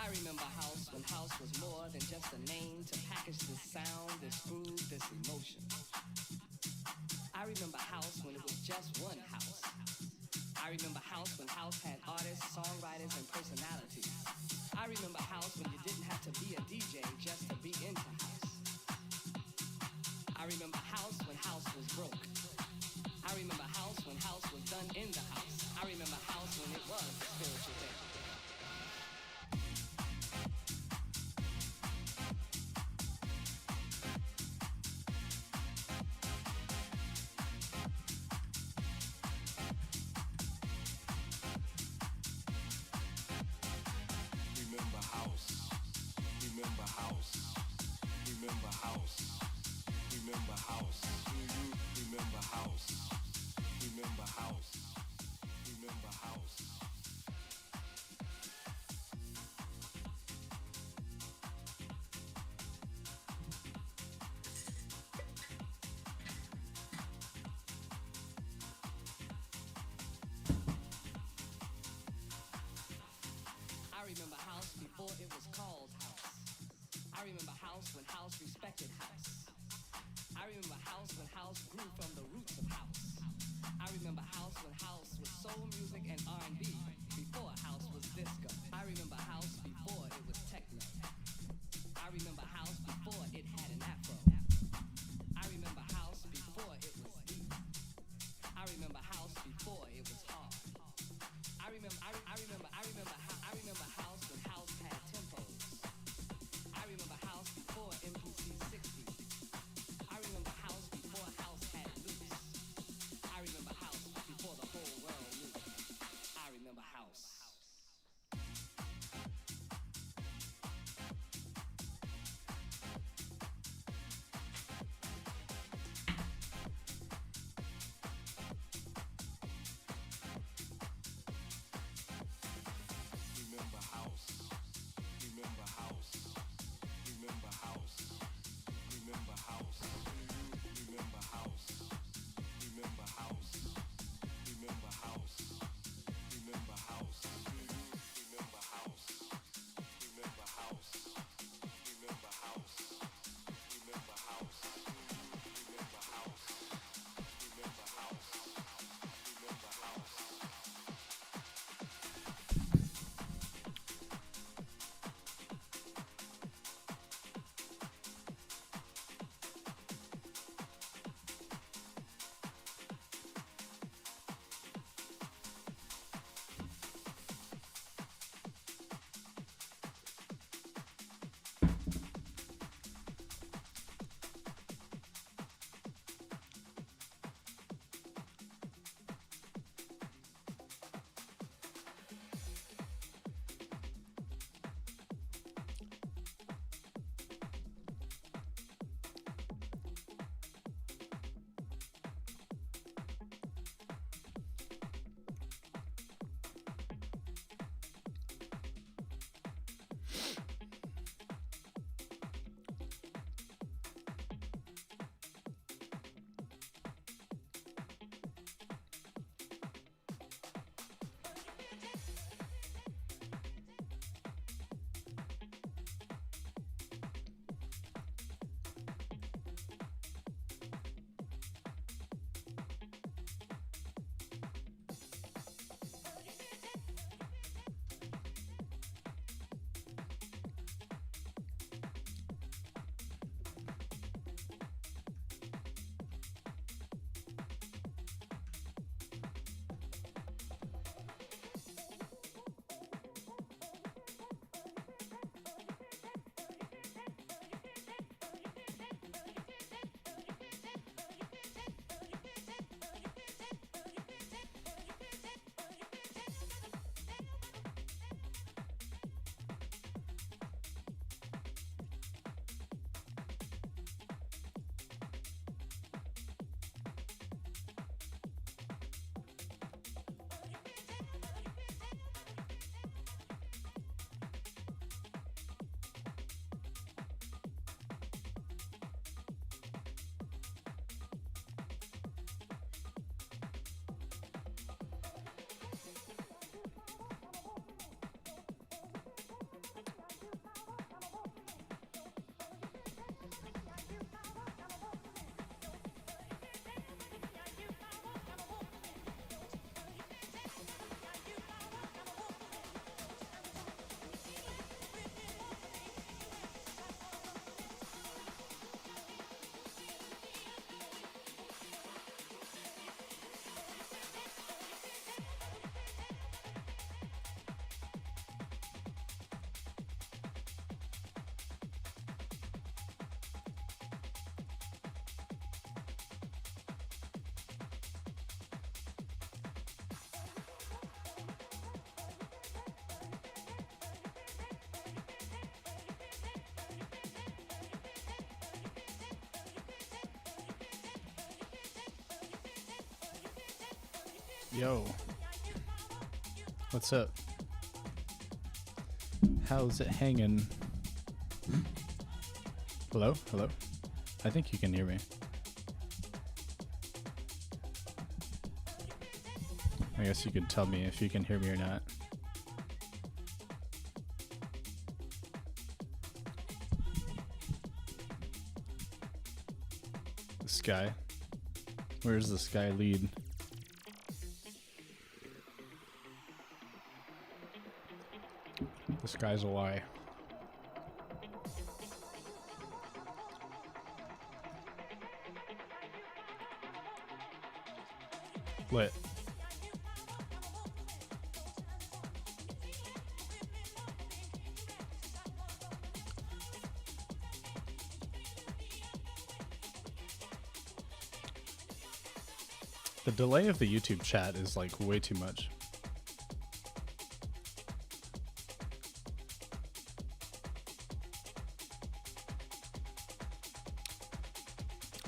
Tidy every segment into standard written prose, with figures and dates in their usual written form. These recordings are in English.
I remember house when house was more than just a name to package this sound, this groove, this emotion. I remember house when it was just one house. I remember house when house had artists, songwriters, and personalities. I remember house when you didn't have to be a DJ just to be into house. I remember house when house was broke. I remember house when house was done in the house. I remember house when it was a spiritual thing. I remember house before it was called house. I remember house when house respected house. I remember house when house grew from the roots of house. I remember house when house was soul music and R&B before house was disco. I remember house before it was techno. I remember house before it had an afro. I remember house before it was deep. I remember house before it was hard. I remember house when house had tempos. I remember house before MPC 60. I remember house before house had loops. I remember house before Yo, what's up? How's it hanging? Hello? Hello? I think you can hear me. I guess you could tell me if you can hear me or not. The sky. Where's the sky lead? The sky's a lie. Lit. The delay of the YouTube chat is like way too much.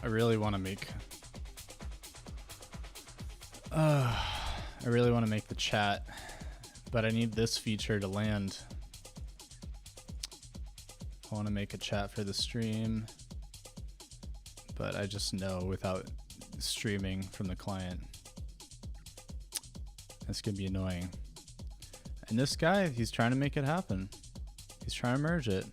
I really want to make the chat, but I need this feature to land. I want to make a chat for the stream, but I just know without streaming from the client, that's gonna be annoying. And this guy, he's trying to make it happen. He's trying to merge it.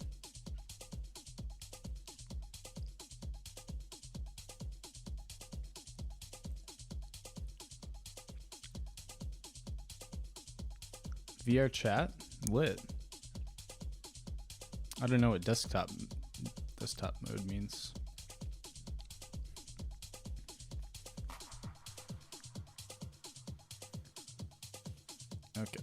VR chat? Lit. I don't know what desktop mode means. Okay.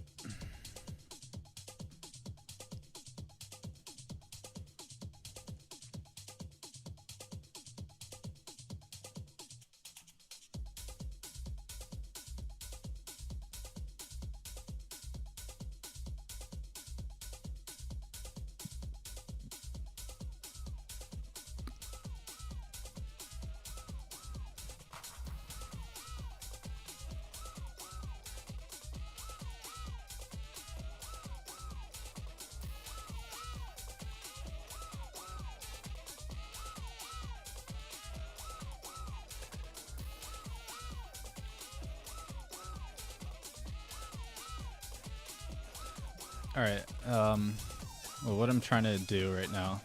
All right. Well, what I'm trying to do right now,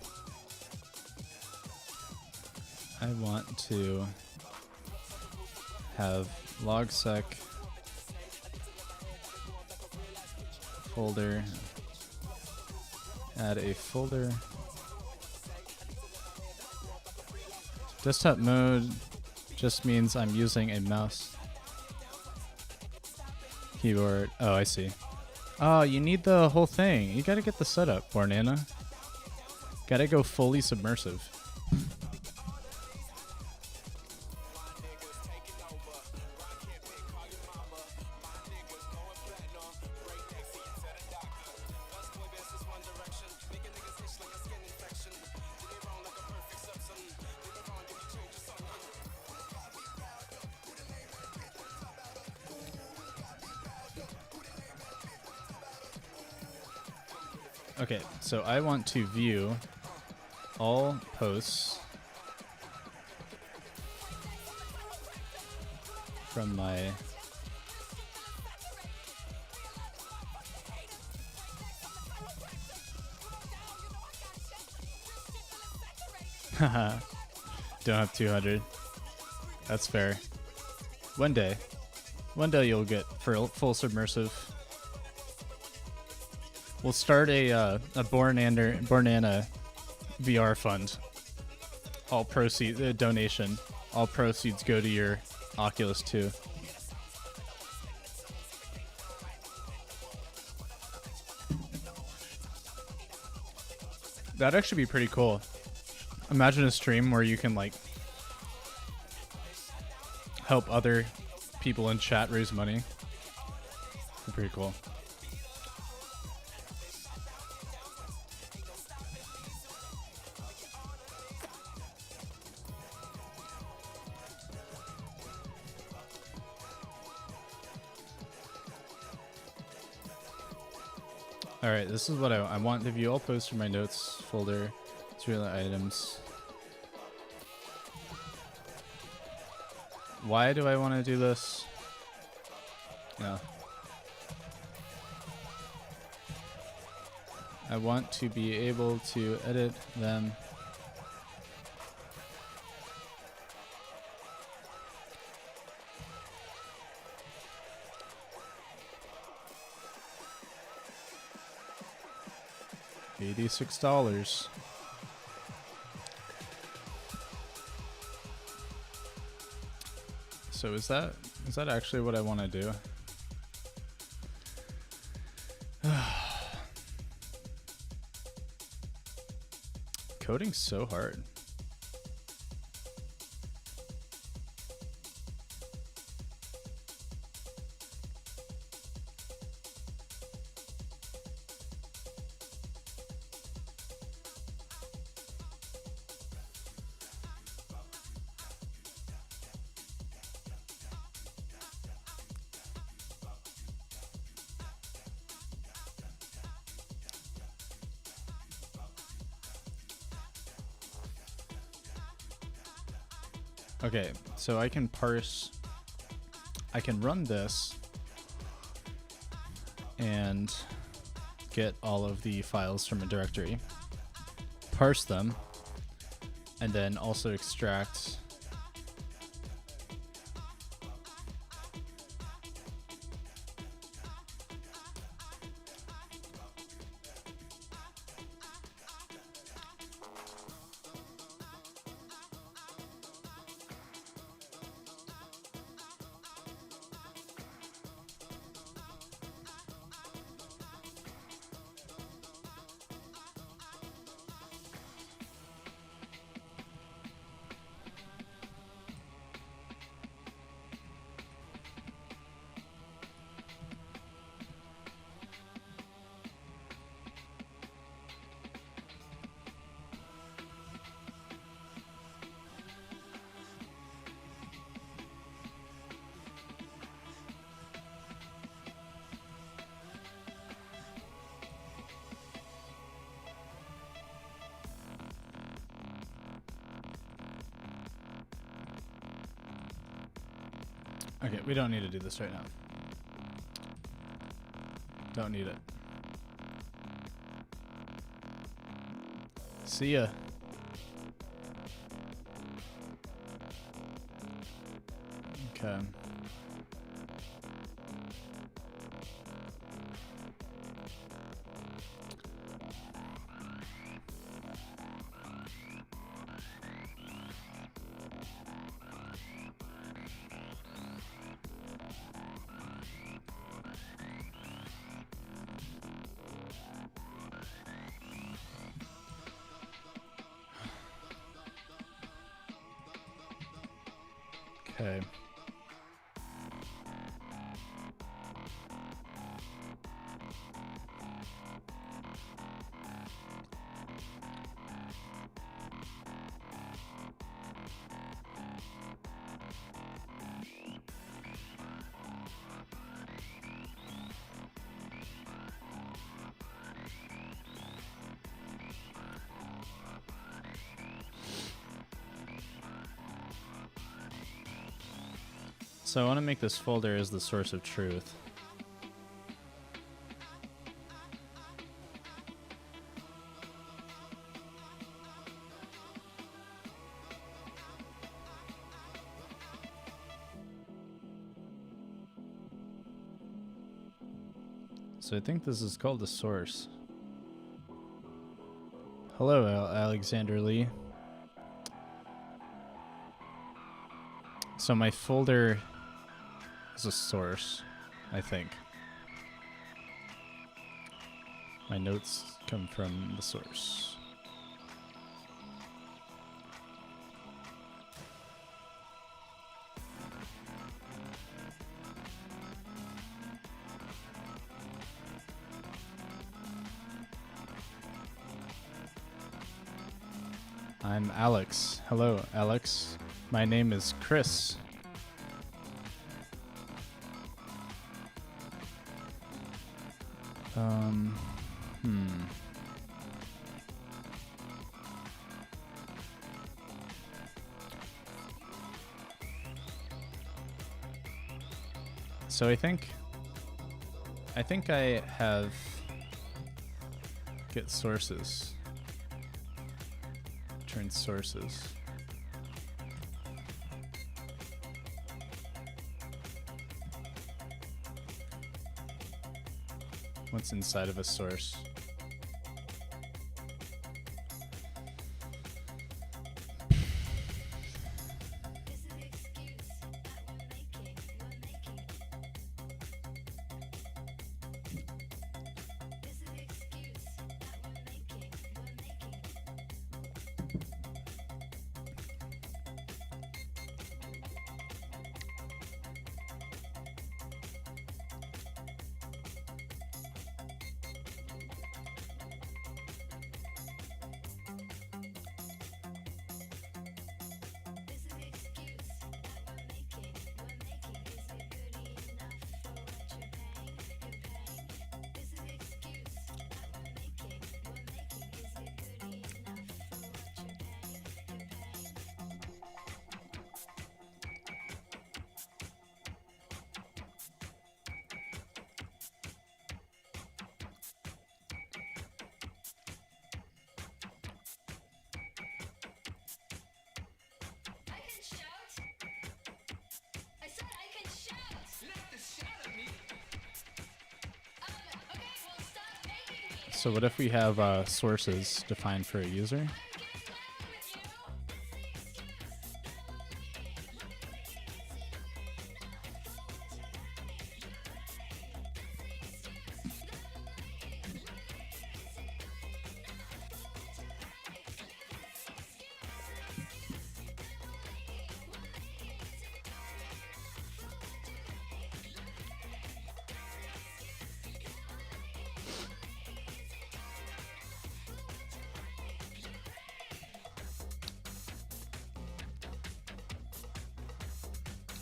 I want to have logsec folder, add a folder. Desktop mode just means I'm using a mouse keyboard. Oh, I see. Oh, you need the whole thing. You gotta get the setup, Bornana. Gotta go fully submersive. Okay, so I want to view all posts from my don't have 200. That's fair. One day you'll get full submersive. We'll start a Bornana VR fund. All proceeds, donation. All proceeds go to your Oculus 2. That'd actually be pretty cool. Imagine a stream where you can like help other people in chat raise money. That'd be pretty cool. All right, this is what I want to view all posts from my notes folder. Serial items. Why do I want to do this? No. I want to be able to edit them. $86. So is that actually what I want to do? Coding's so hard. Okay, so I can run this and get all of the files from a directory, parse them, and then also extract Okay, we don't need to do this right now. Don't need it. See ya. Okay. Okay. So I want to make this folder as the source of truth. So I think this is called the source. Hello, Alexander Lee. So my folder is a source, I think. My notes come from the source. I'm Alex. Hello, Alex. My name is Chris. So I think I have get sources. Turn sources. What's inside of a source? So what if we have sources defined for a user?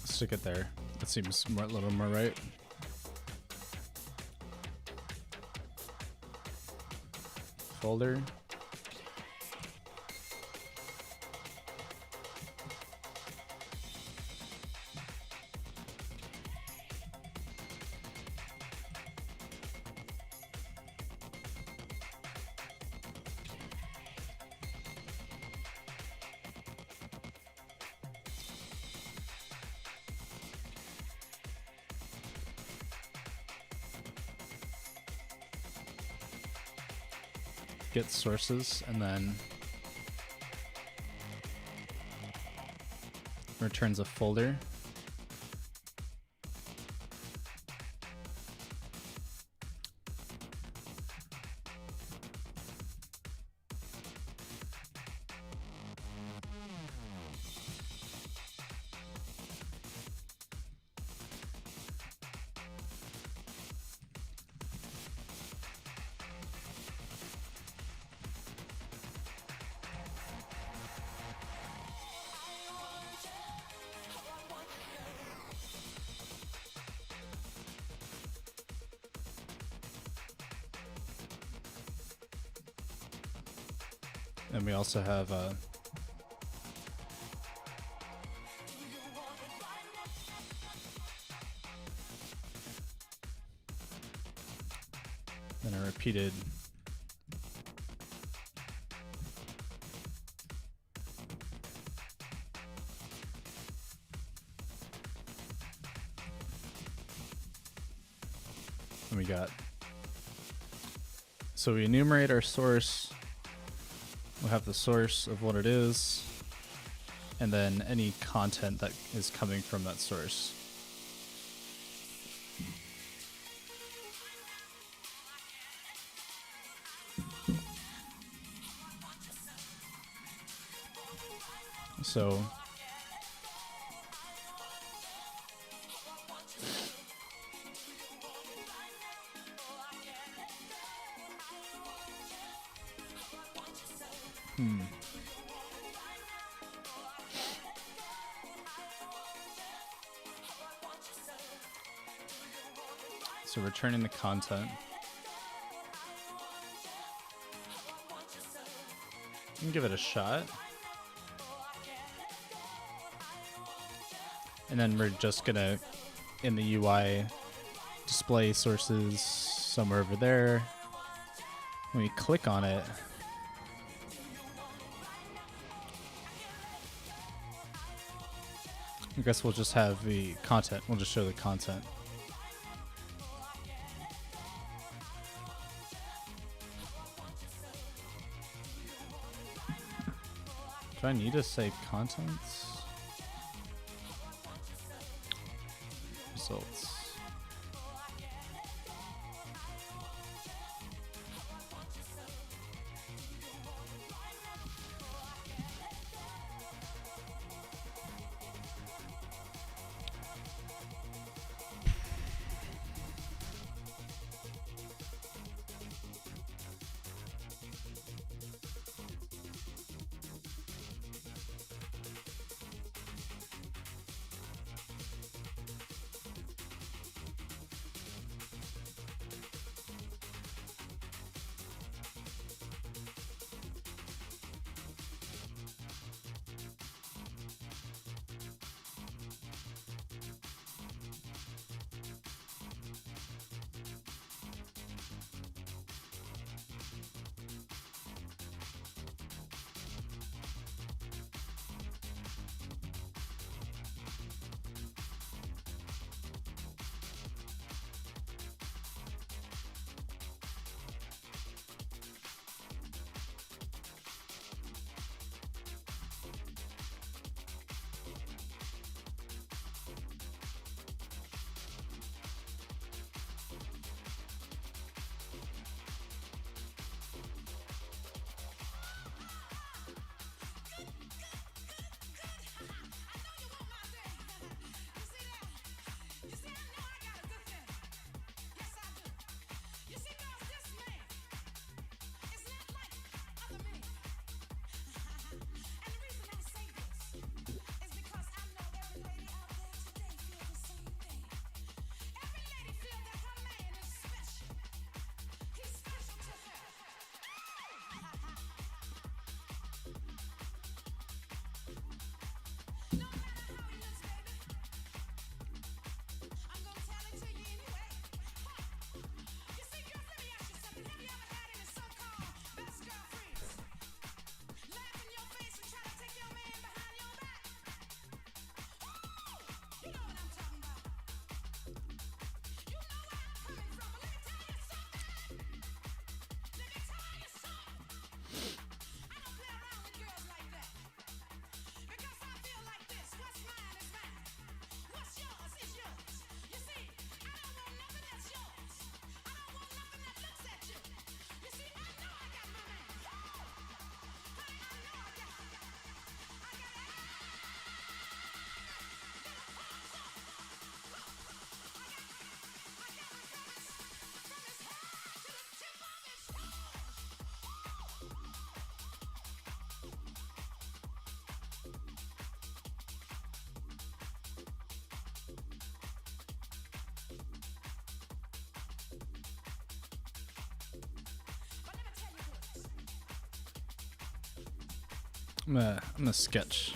Stick it there. That seems a little more right. Folder. Get sources and then returns a folder. And we also have then a repeated and we got, so we enumerate our source. We'll have the source of what it is, and then any content that is coming from that source. So so returning the content. can give it a shot. And then we're just gonna, in the UI, display sources somewhere over there. When we click on it, I guess we'll just have the content. We'll just show the content. Do I need to say contents? Results. I'm gonna sketch.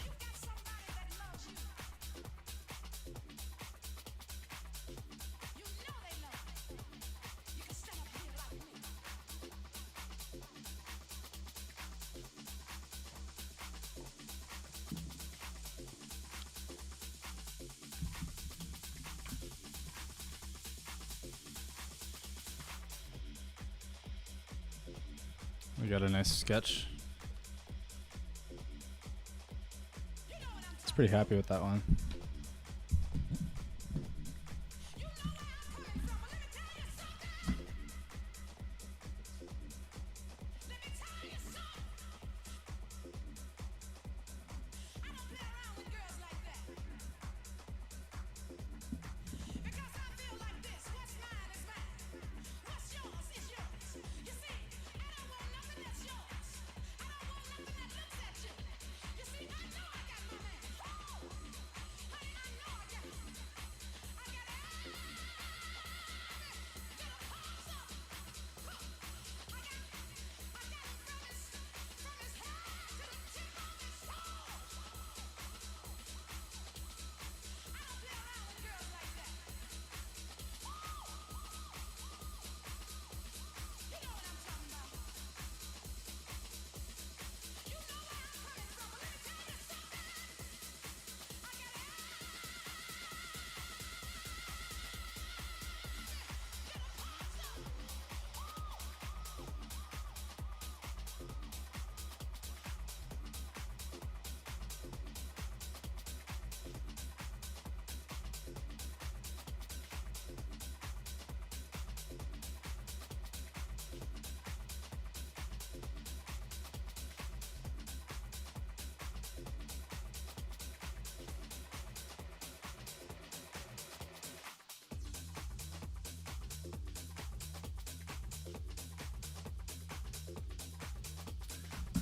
We got a nice sketch. Pretty happy with that one.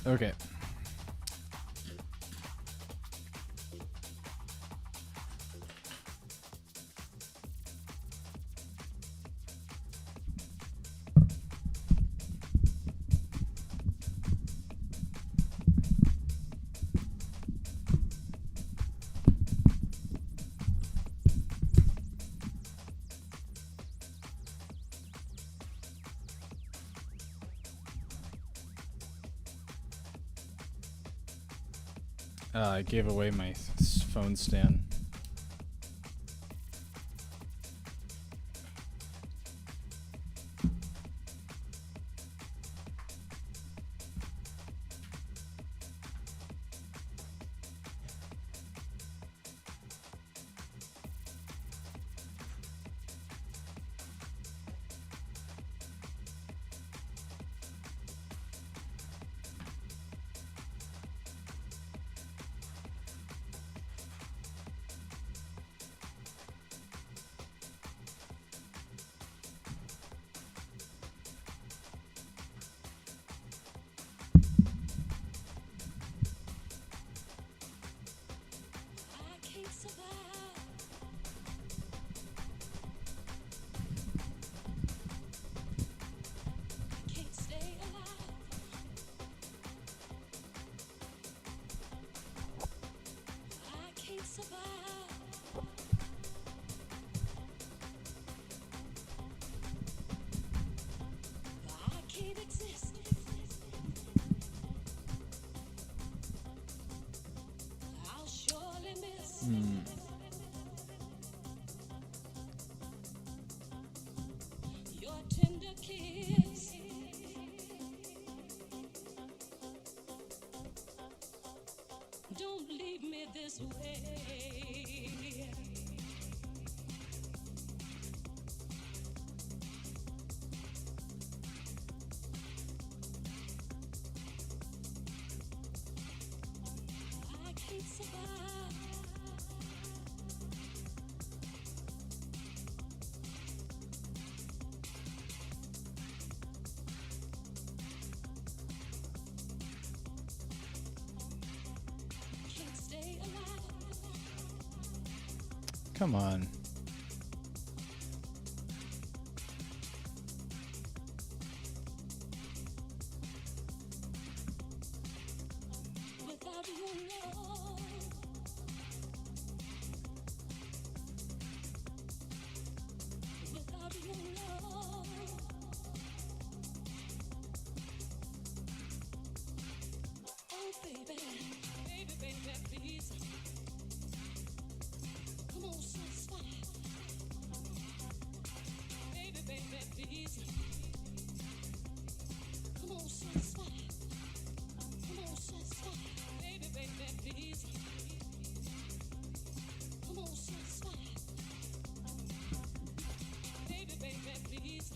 Okay. I gave away my phone stand. Don't leave me this way. I can't survive. Can't stay alive. Come on. Without your love. Without your love. Oh baby, baby, baby, please. Come on, satisfy. Baby, baby, please. Come on, satisfy. Come on, satisfy. Baby, baby, please. Come on, satisfy. Baby, baby, please.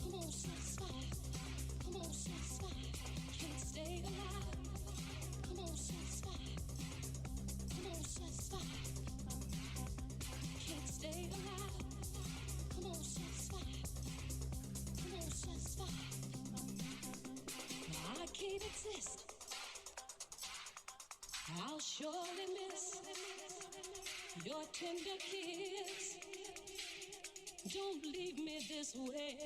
Come on, satisfy. Come on, satisfy. Can't stay alive. Come on, satisfy. Come on, satisfy. Can't stay alive. Come on, satisfy. Come on, satisfy. I can't exist. I'll surely miss your tender kiss. Don't leave me this way.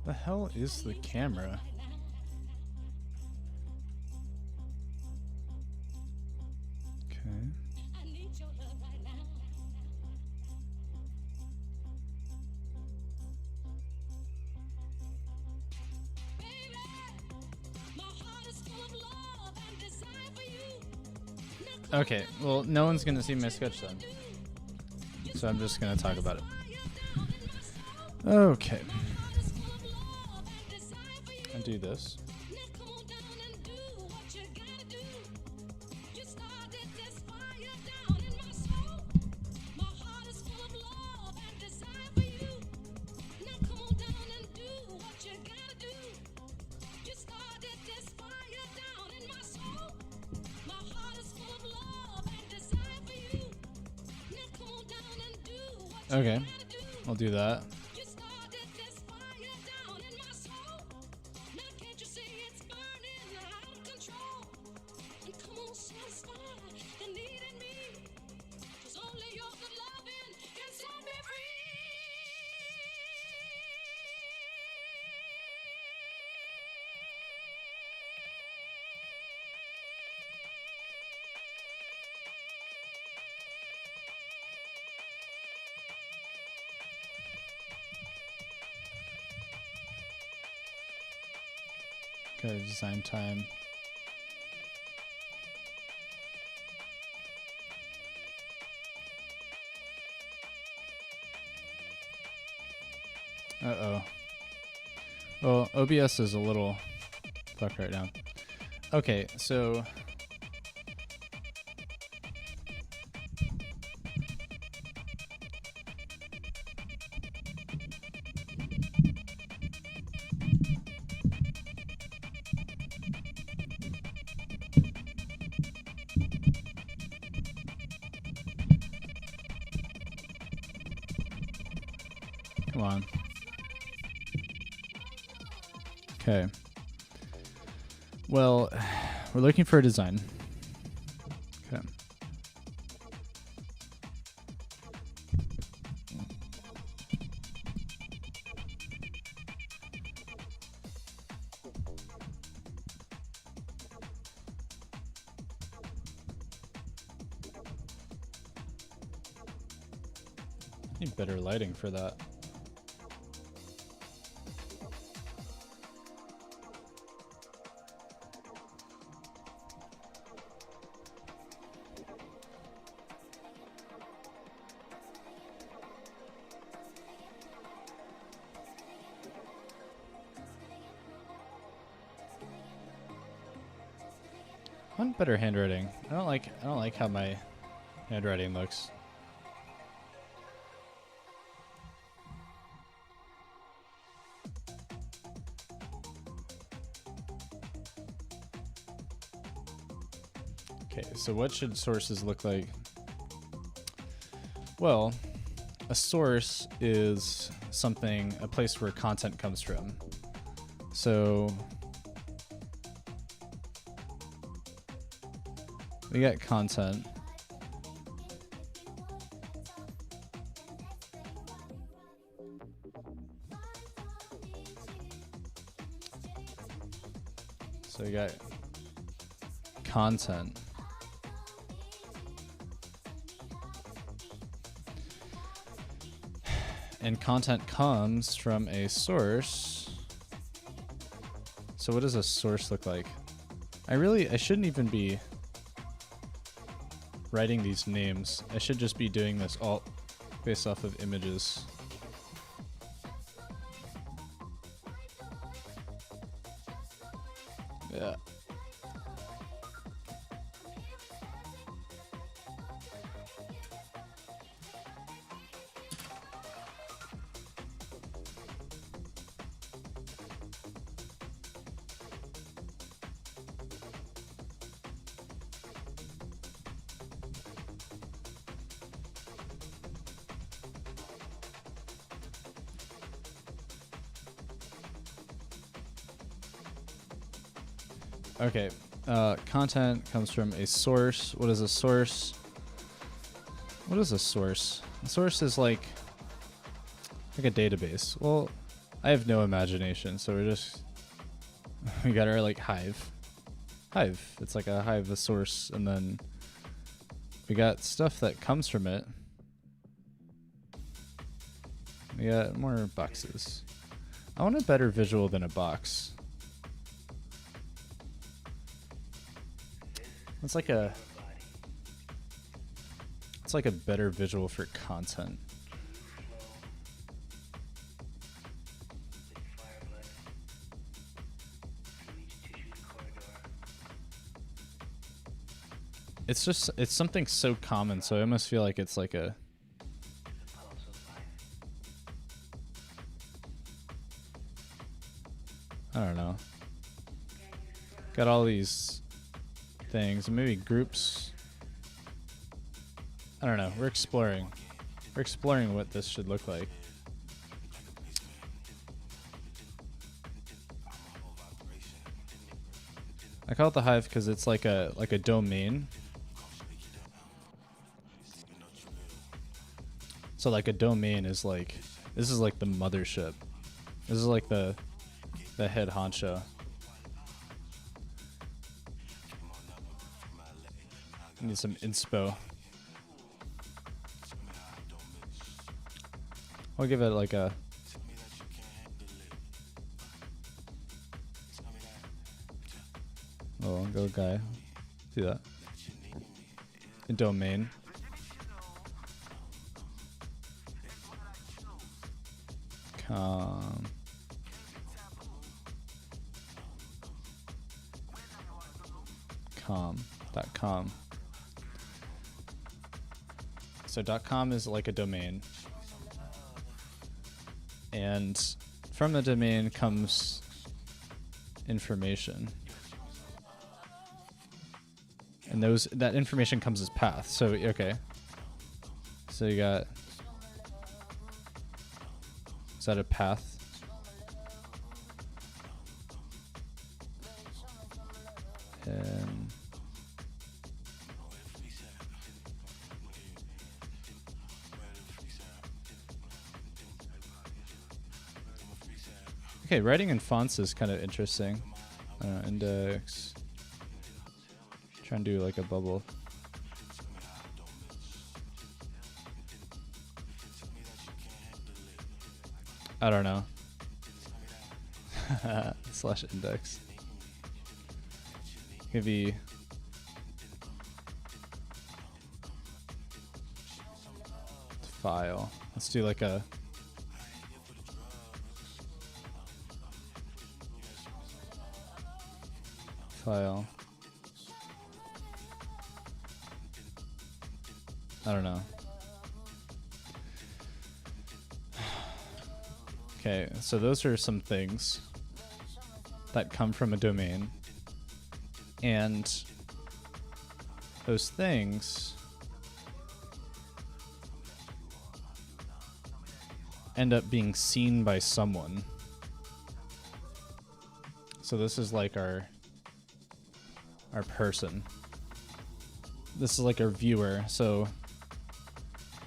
The hell is the camera? Okay. I need your love right now. Baby, my heart is full of love and desire for you. Now come Okay, well, no one's gonna see my sketch then, so I'm just gonna talk about it. Okay. I do this. Now come on down and do what you gotta do. You started this fire down in my soul. My heart is full of love and desire for you. Now come on down and do what you gotta do. You started Okay, I'll do that. Okay, design time. Uh-oh. Well, OBS is a little fucked right now. Okay, so... Come on. Okay. Well, we're looking for a design. Okay. Need better lighting for that. I want better handwriting. I don't like how my handwriting looks. Okay, so what should sources look like? Well, a source is something, a place where content comes from. So we got content. So we got content. And content comes from a source. So what does a source look like? I shouldn't even be writing these names. I should just be doing this all based off of images. Yeah. Okay, content comes from a source. What is a source? What is a source? A source is like a database. Well, I have no imagination, so we got our like hive. Hive. It's like a hive, a source, and then we got stuff that comes from it. We got more boxes. I want a better visual than a box. It's like a better visual for content. It's something so common, so I almost feel like it's like a I don't know. Got all these things, maybe groups. I don't know. We're exploring. We're exploring what this should look like. I call it the hive because it's like a domain. So like a domain is like, this is like the mothership. This is like the head honcho. I need some inspo. I'll give it like a go guy. See that? A domain. .com. So .com is like a domain. And from the domain comes information. And that information comes as path. So okay. So you got, is that a path? And okay, writing in fonts is kind of interesting. Index. Try and do like a bubble. I don't know. Slash index. Maybe file. Let's do like a file. I don't know. Okay, so those are some things that come from a domain. And those things end up being seen by someone. So this is like our person. This is like our viewer. So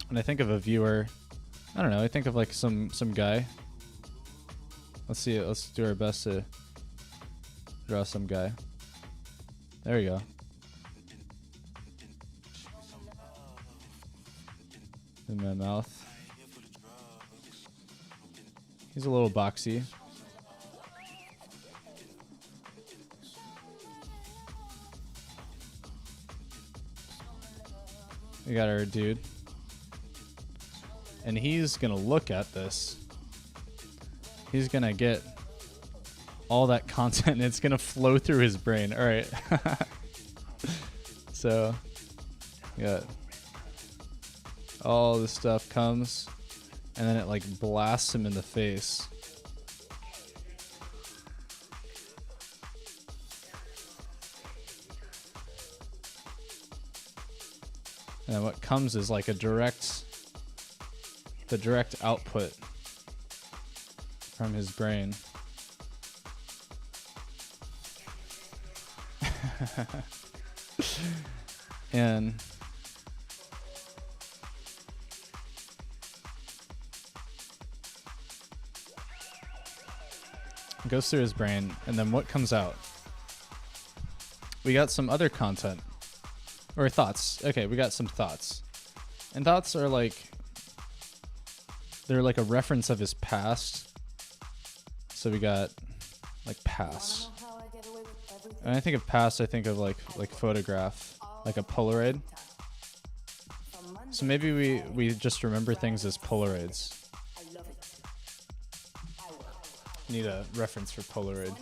when I think of a viewer, I don't know, I think of like some guy. Let's see it. Let's do our best to draw some guy. There we go. In my mouth. He's a little boxy. We got our dude. And he's gonna look at this. He's gonna get all that content and it's gonna flow through his brain. All right. So, yeah. All this stuff comes and then it like blasts him in the face. And then what comes is like the direct output from his brain. And it goes through his brain, and then what comes out? We got some other content. Or thoughts. Okay, we got some thoughts. And thoughts are like, they're like a reference of his past. So we got like past. When I think of past, I think of like photograph, like a Polaroid. So maybe we just remember things as Polaroids. Need a reference for Polaroid.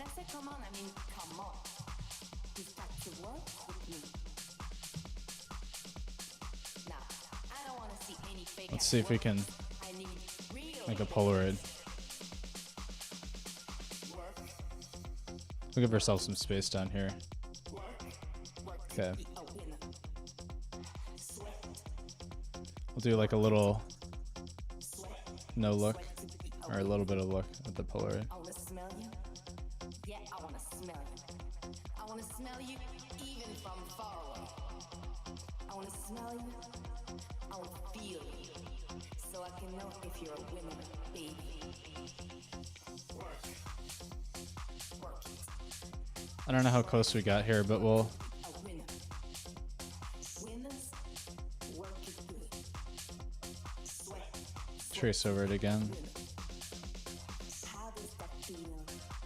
Let's see if we can make a Polaroid. We'll give ourselves some space down here. Okay. We'll do like a little no look, or a little bit of look at the Polaroid. I wanna smell you. Yeah, I wanna smell you. I wanna smell you even from far away. I wanna smell you. I wanna feel you. So I can know if you're a winner, baby. Work. Work it. I don't know how close we got here, but we'll A winner. Winners, work it good. Sweat. trace over it again. How does that feel?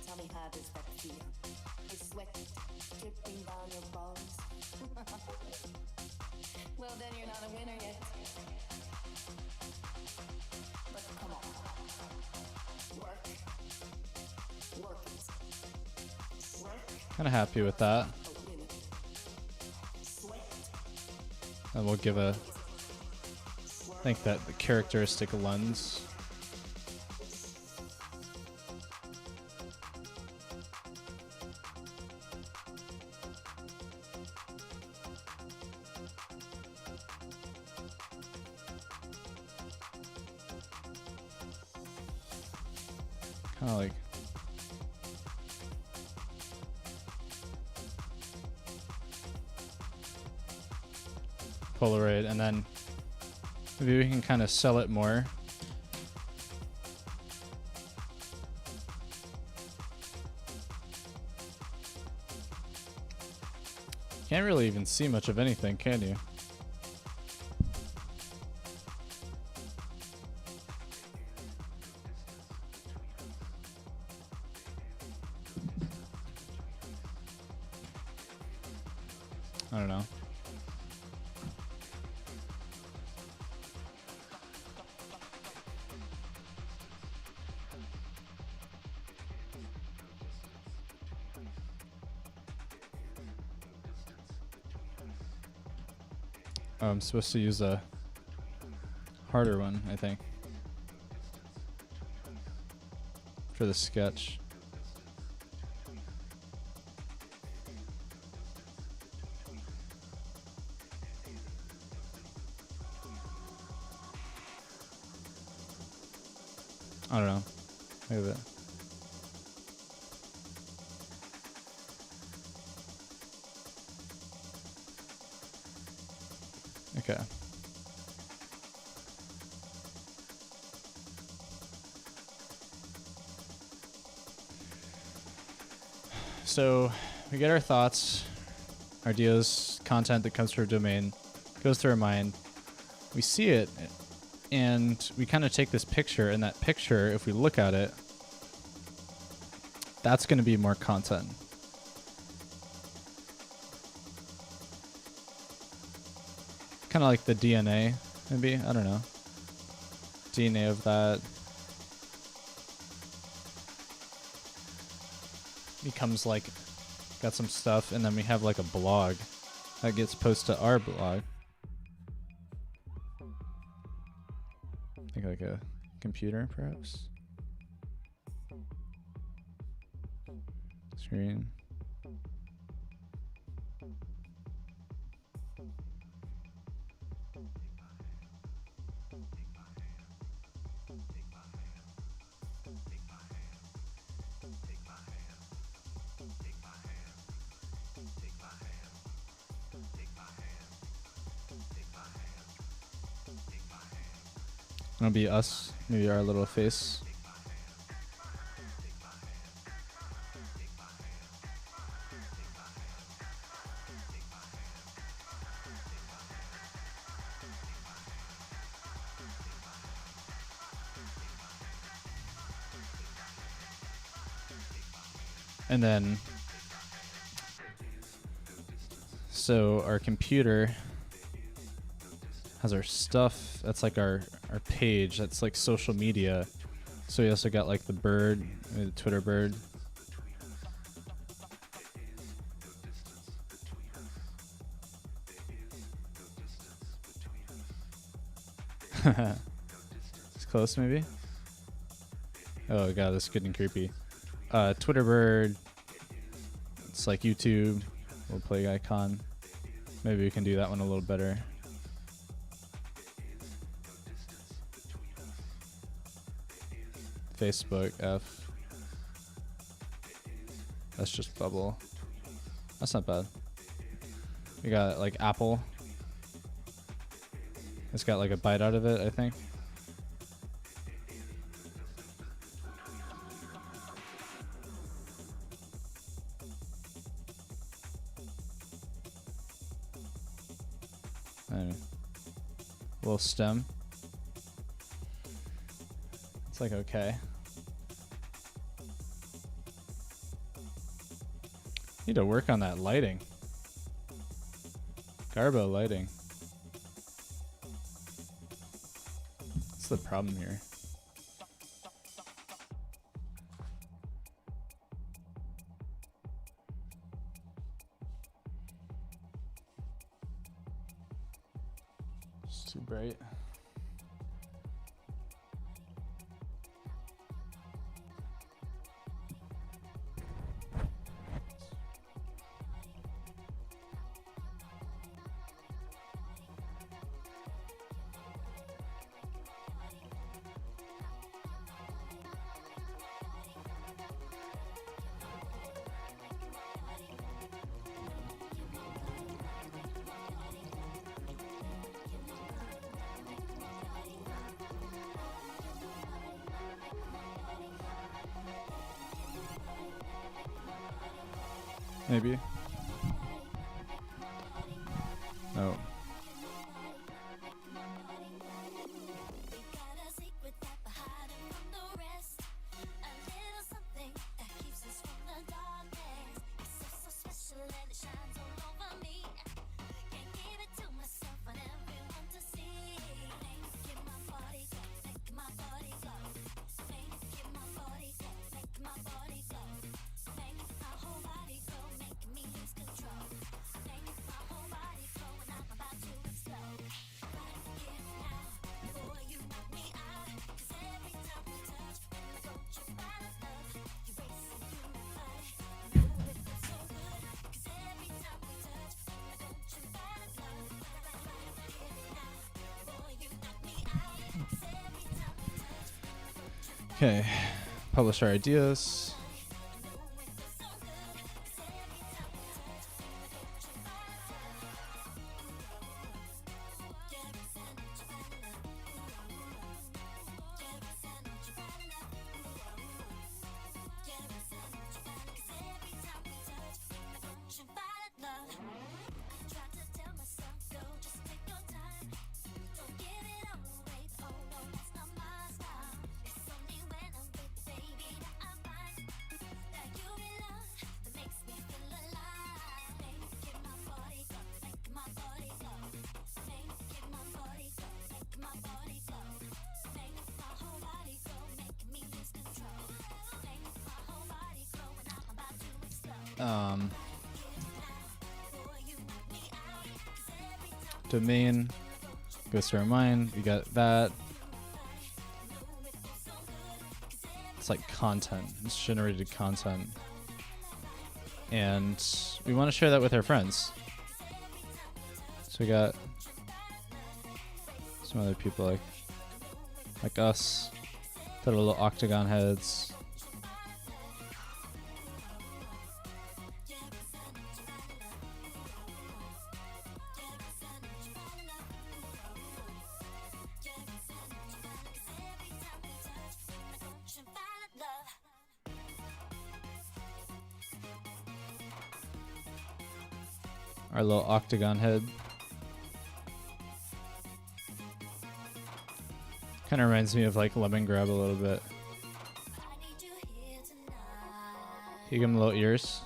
Tell me, how does that feel? Is sweat dripping down your balls? Well, then you're not a winner yet. But come on. Work. Work it. Work. Kind of happy with that. A winner. Sweat. And we'll give a, I think that the characteristic lens. Kind of like Polaroid, and then maybe we can kind of sell it more. Can't really even see much of anything, can you? I don't know. Oh, I'm supposed to use a harder one, I think, for the sketch. I don't know. Look at that. Okay. So we get our thoughts, ideas, content that comes through our domain, goes through our mind. We see it, and we kind of take this picture, and that picture, if we look at it, that's going to be more content. Kind of like the DNA, maybe? I don't know. DNA of that becomes like, got some stuff, and then we have like a blog that gets posted to our blog. I think like a computer, perhaps. Screen. It'll be us, maybe our little face. And then, so our computer has our stuff. That's like our page. That's like social media. So we also got like the bird, the Twitter bird. It's close, maybe. Oh god, this is getting creepy. Twitter bird. It's like YouTube. Little play icon. Maybe we can do that one a little better. Facebook F. That's just bubble. That's not bad. We got like apple. It's got like a bite out of it, I think. And a little stem. It's like okay. Need to work on that lighting. Garbo lighting. What's the problem here? It's too bright. Maybe. No. Okay, publish our ideas. Domain goes to our mind. We got that. It's like content. It's generated content. And we want to share that with our friends. So we got some other people like us. Put little octagon heads. Our little octagon head. Kind of reminds me of like Lemon Grab a little bit. You give him little ears.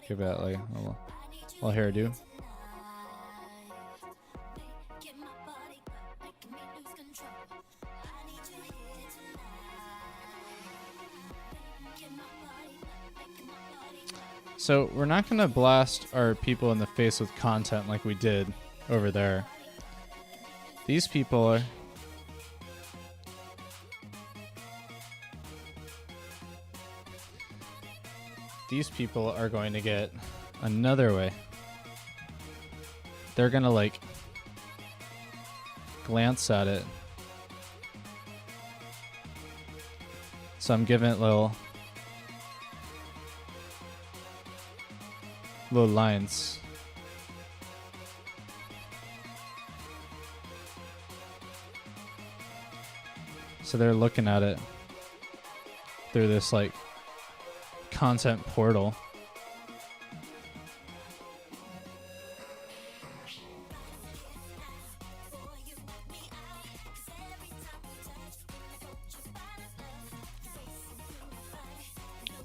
Give that like a little hairdo. So we're not going to blast our people in the face with content like we did over there. These people are... These people are going to get another way. They're going to like glance at it So I'm giving it little lines. So they're looking at it through this like content portal.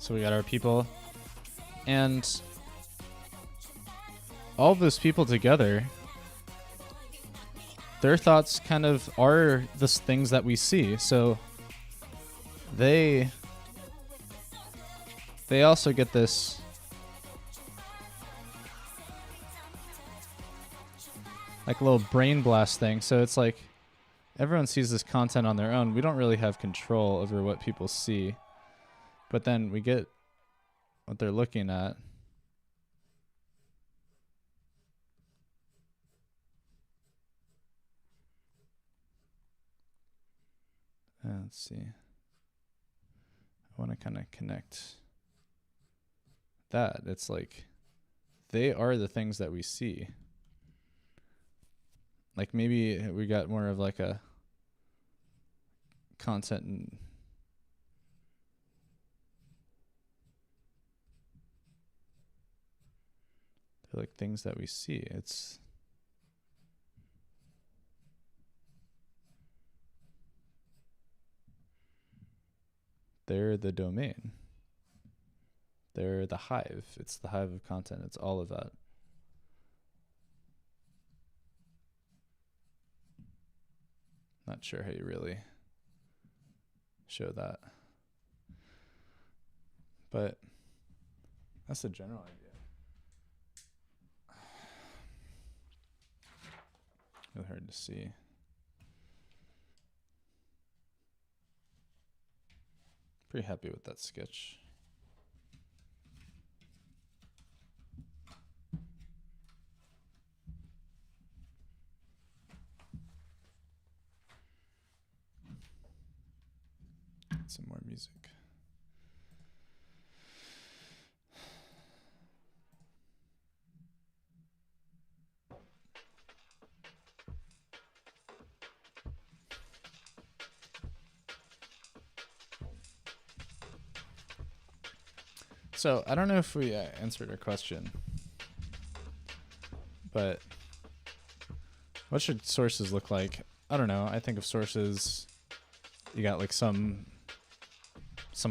So we got our people, and all of those people together, their thoughts kind of are the things that we see. So they also get this like little brain blast thing. So it's like everyone sees this content on their own. We don't really have control over what people see. But then we get what they're looking at. Let's see. I want to kind of connect that. It's like they are the things that we see. Like maybe we got more of like a content and they're like things that we see. They're the domain. They're the hive. It's the hive of content. It's all of that. Not sure how you really show that. But that's the general idea. Really hard to see. Pretty happy with that sketch. Some more music. So I don't know if we answered our question, but what should sources look like? I don't know. I think of sources, you got like some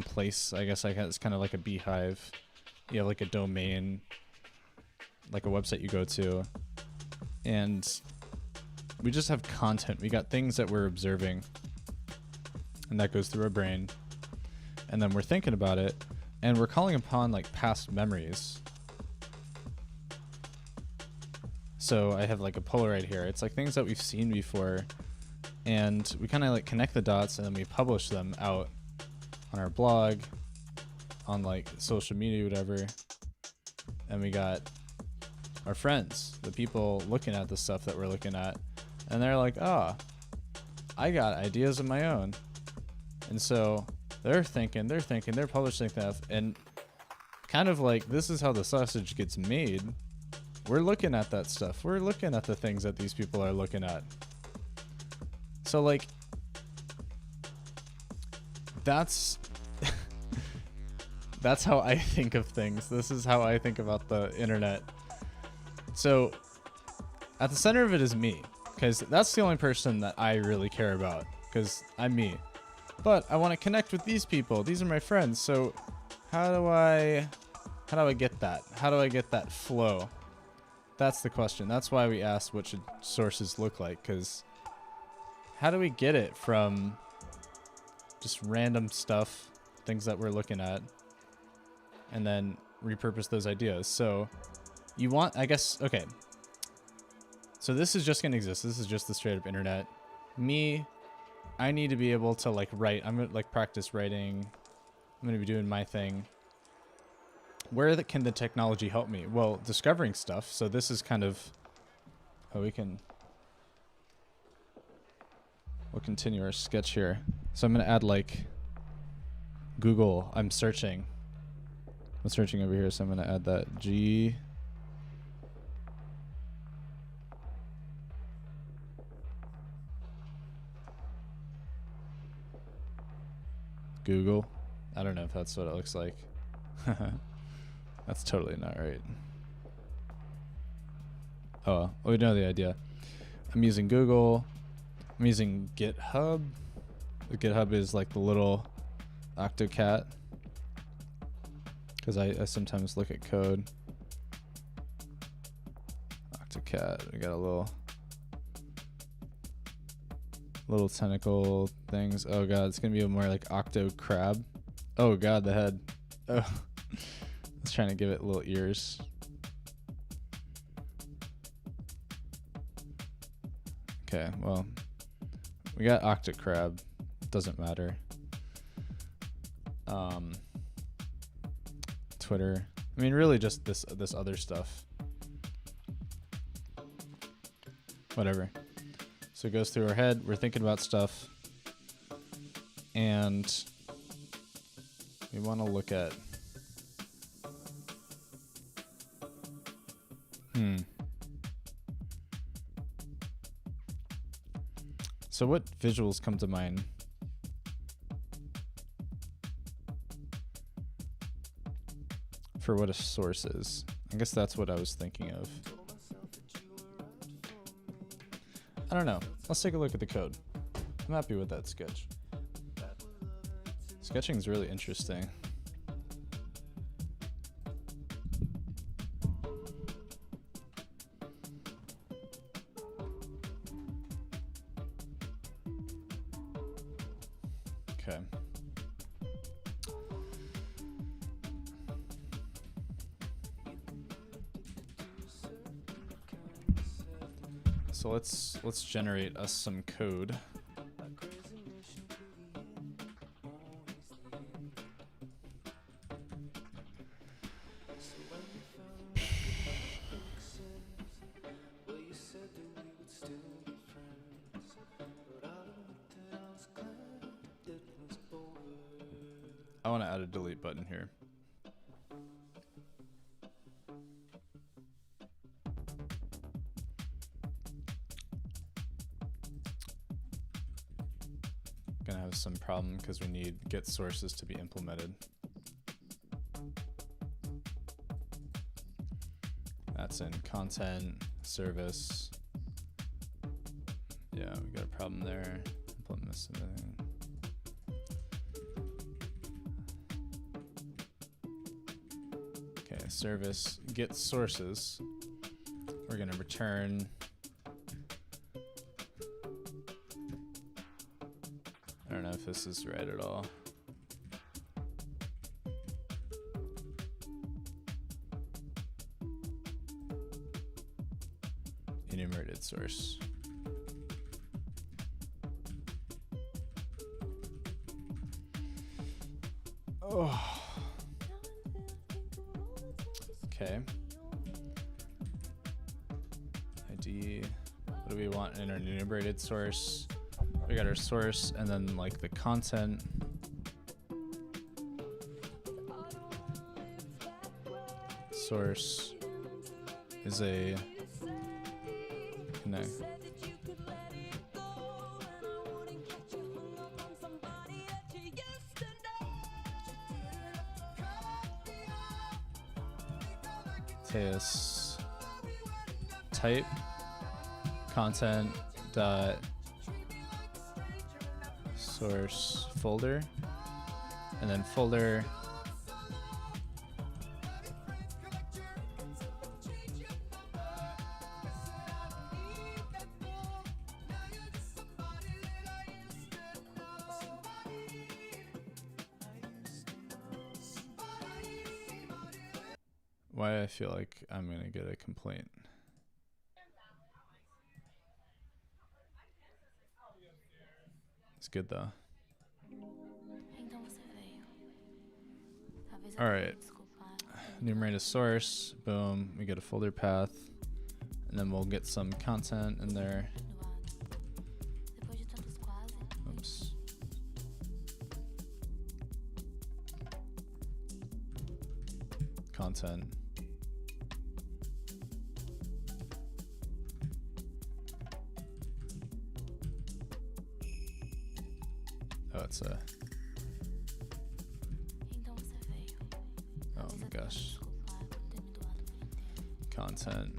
place, I guess it's kind of like a beehive. You have like a domain, like a website you go to, and we just have content. We got things that we're observing, and that goes through our brain, and then we're thinking about it, and we're calling upon like past memories. So I have like a poll right here. It's like things that we've seen before, and we kind of like connect the dots, and then we publish them out on our blog, on like social media, whatever. And we got our friends, the people looking at the stuff that we're looking at, and they're like, oh, I got ideas of my own. And so they're publishing stuff, and kind of like this is how the sausage gets made. We're looking at that stuff. We're looking at the things that these people are looking at. So like that's that's how I think of things. This is how I think about the internet. So at the center of it is me, because that's the only person that I really care about, because I'm me. But I want to connect with these people. These are my friends. So how do I get that? How do I get that flow? That's the question. That's why we asked what should sources look like, because how do we get it from just random stuff, things that we're looking at, and then repurpose those ideas? So you want, I guess, okay. So this is just going to exist. This is just the straight up internet. Me, I need to be able to like write. I'm going to like practice writing. I'm going to be doing my thing. Where can the technology help me? Well, discovering stuff. So this is kind of, we'll continue our sketch here. So I'm going to add like Google. I'm searching over here, so I'm going to add that. Google. I don't know if that's what it looks like. That's totally not right. Oh, well, we know the idea. I'm using Google. I'm using GitHub. The GitHub is like the little Octocat, because I sometimes look at code. Octocat. We got a little tentacle things. Oh god, it's gonna be more like Octo Crab. Oh god, the head. Oh, I was trying to give it little ears. Okay, well, we got Octo Crab. Doesn't matter. Twitter. I mean, really, just this other stuff. Whatever. So it goes through our head. We're thinking about stuff, and we want to look at. So what visuals come to mind? For what a source is. I guess that's what I was thinking of. I don't know. Let's take a look at the code. I'm happy with that sketch. Sketching is really interesting. Okay. So let's generate us some code. I want to add a delete button here. Gonna have some problem because we need get sources to be implemented. That's in content, service. Yeah, we got a problem there. Implement this. Okay, service, get sources. We're gonna return I don't know if this is right at all. Enumerated source. Oh. Okay. ID. What do we want in our enumerated source? We got our source and then like the content. Source is a connect. Teus type content dot source folder, and then folder why I feel like I'm gonna get a complaint. It's good though. All right, enumerate a source, boom, we get a folder path, and then we'll get some content in there. Oops. content. Oh, it's a... Oh my gosh. Content.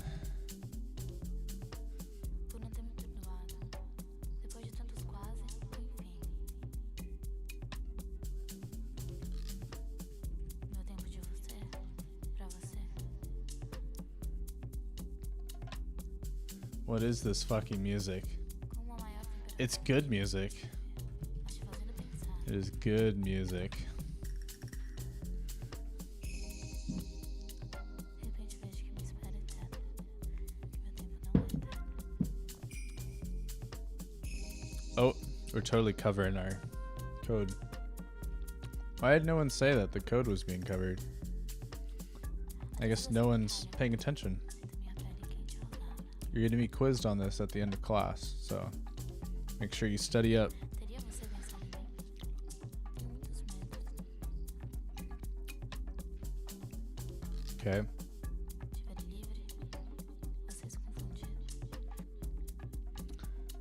What is this fucking music? It's good music. It is good music. Oh, we're totally covering our code. Why did no one say that the code was being covered? I guess no one's paying attention. You're going to be quizzed on this at the end of class, so make sure you study up. Okay.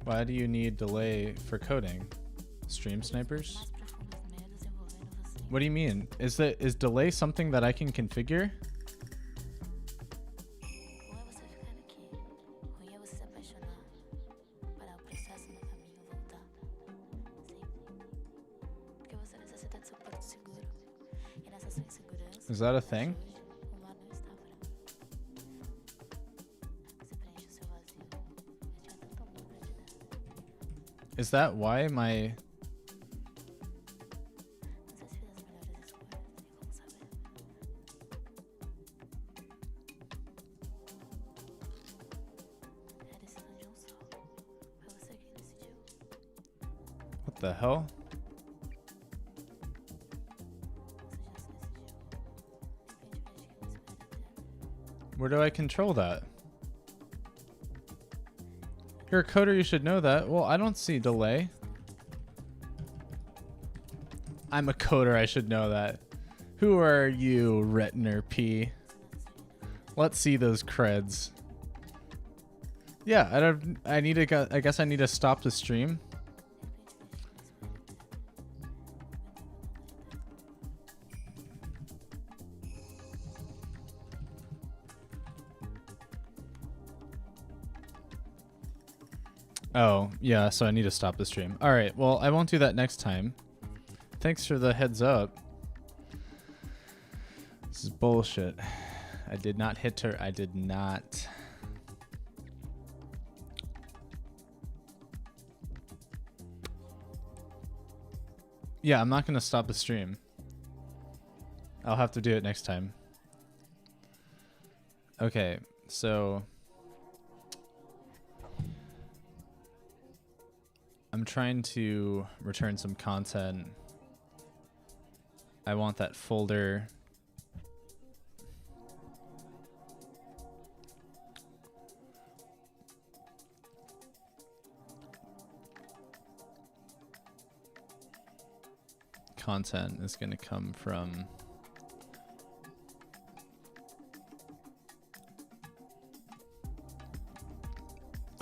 Why do you need delay for coding? Stream snipers? What do you mean? Is delay something that I can configure? Is that a thing? Is that why my... What the hell? Where do I control that? You're a coder, you should know that. Well, I don't see delay. I'm a coder, I should know that. Who are you, Retiner P? Let's see those creds. Yeah, I guess I need to stop the stream. Oh, yeah, so I need to stop the stream. All right, well, I won't do that next time. Thanks for the heads up. This is bullshit. I did not hit her. I did not. Yeah, I'm not going to stop the stream. I'll have to do it next time. Okay, so... I'm trying to return some content. I want that folder. Content is going to come from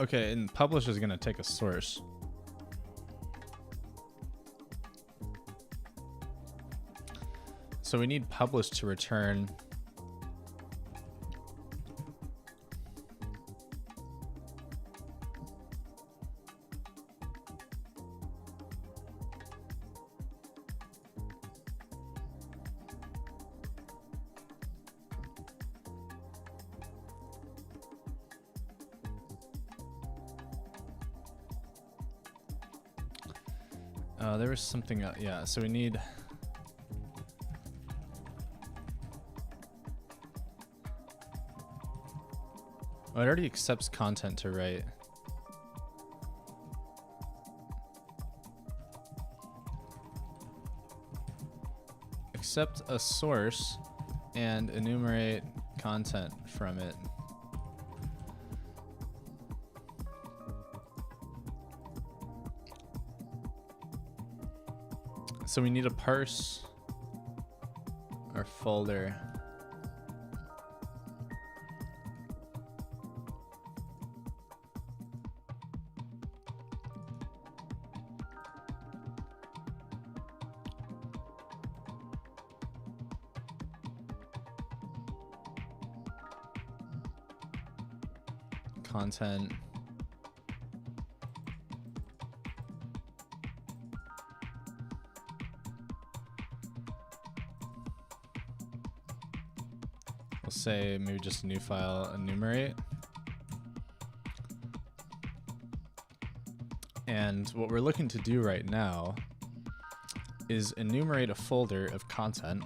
okay, and publish is going to take a source. So we need publish to return there was something yeah, so we need oh, it already accepts content to write. Accept a source and enumerate content from it. So we need to parse our folder. content. We'll say maybe just a new file, enumerate. And what we're looking to do right now is enumerate a folder of content.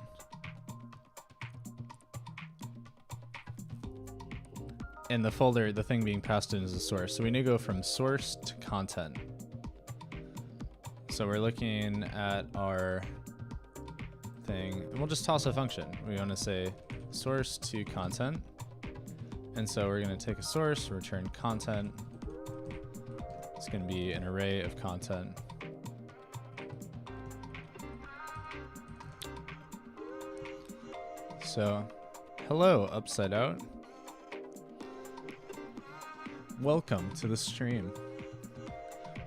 And the folder, the thing being passed in is the source. So we need to go from source to content. So we're looking at our thing, and we'll just toss a function. We want to say source to content. And so we're going to take a source, return content. It's going to be an array of content. So, hello, Upside Out. Welcome to the stream.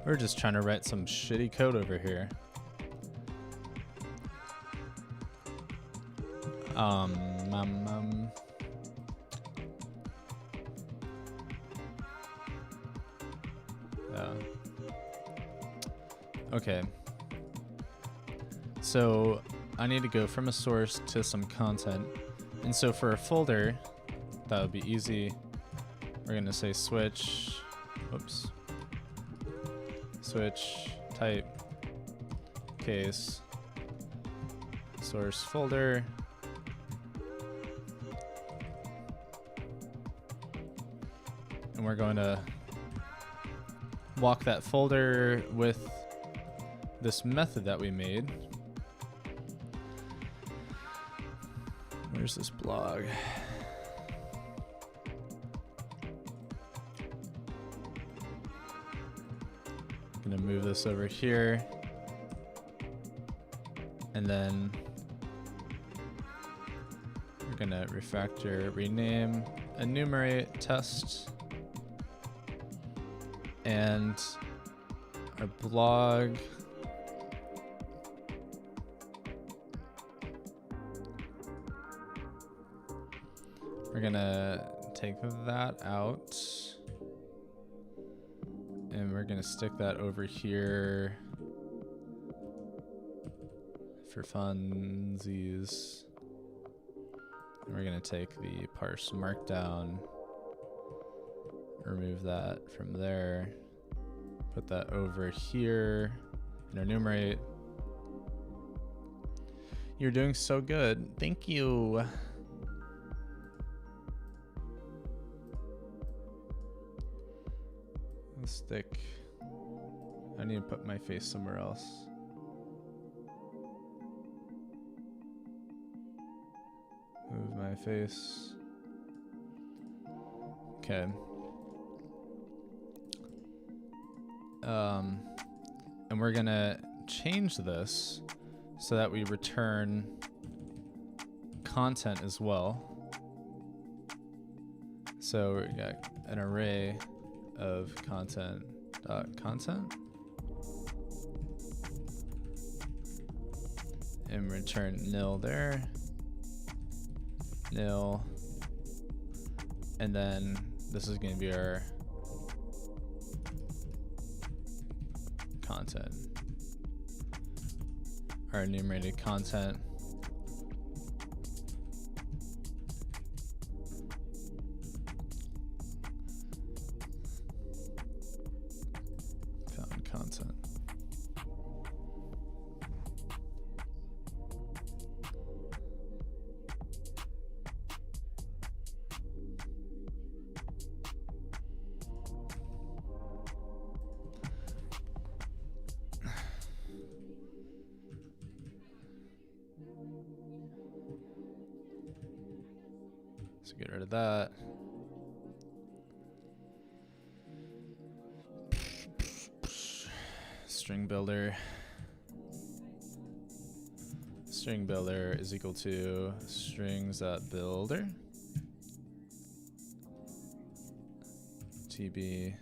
We're just trying to write some shitty code over here. Yeah. Okay. So I need to go from a source to some content. And so for a folder, that would be easy. We're going to say switch, whoops, switch type case source folder. And we're going to walk that folder with this method that we made. Where's this blog? Gonna move this over here. And then we're gonna refactor, rename, enumerate, test. And our blog, we're gonna take that out and we're gonna stick that over here for funsies. And we're gonna take the parse markdown, remove that from there, put that over here, and enumerate. You're doing so good. Thank you. Let's stick. I need to put my face somewhere else. Move my face. Okay. And we're gonna change this so that we return content as well. So we got an array of content dot content and return nil there, nil, and then this is going to be our content, our enumerated content. Found content. So get rid of that. String builder. String builder is equal to strings.builder. TB.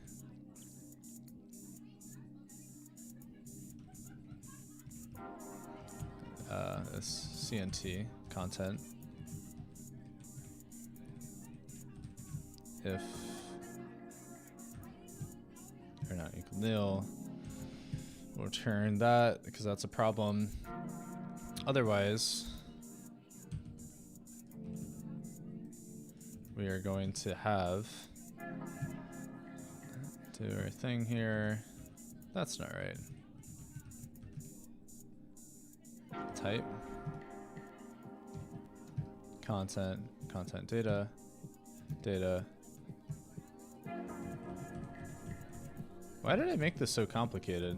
This CNT content. If nil. We'll return that because that's a problem. Otherwise, we are going to have do our thing here. That's not right. Type content data. Why did I make this so complicated?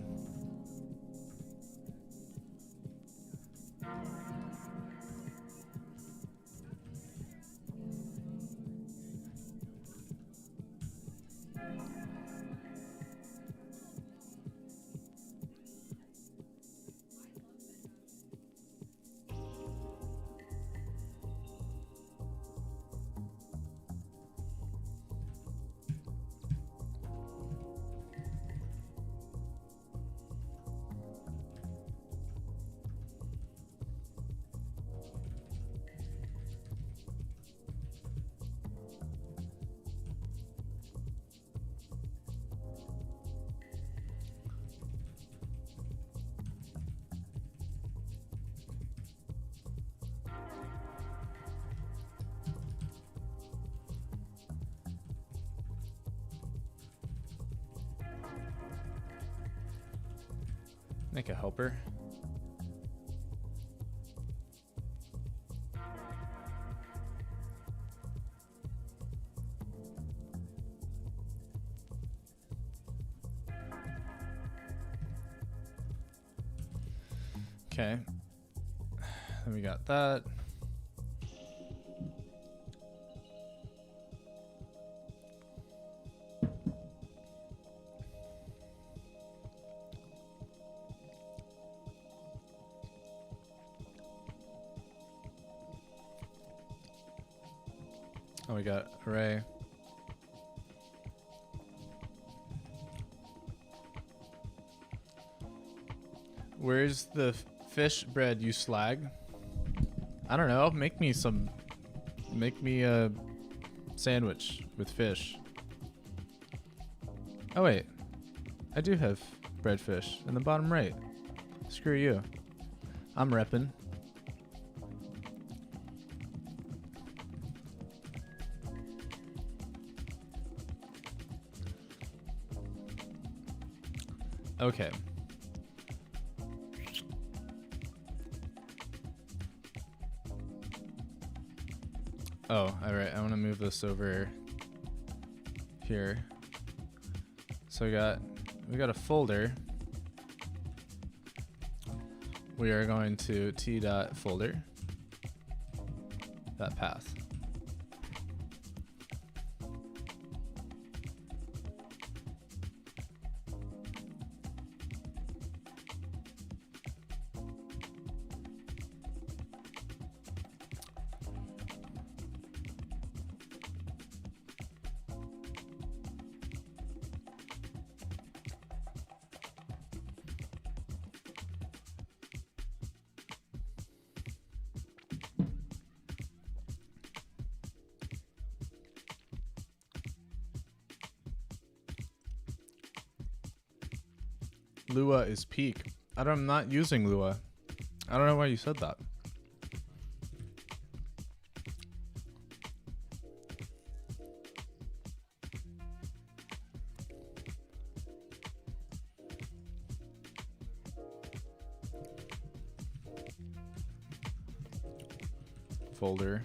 Make a helper. Okay. Then we got that. Oh, we got array. Where's the fish bread, you slag? I don't know. Make me a sandwich with fish. Oh wait, I do have bread fish in the bottom right. Screw you. I'm reppin'. Okay. Oh, all right. I want to move this over here. So we got a folder. We are going to t.folder that path. Lua is peak. I'm not using Lua. I don't know why you said that. Folder.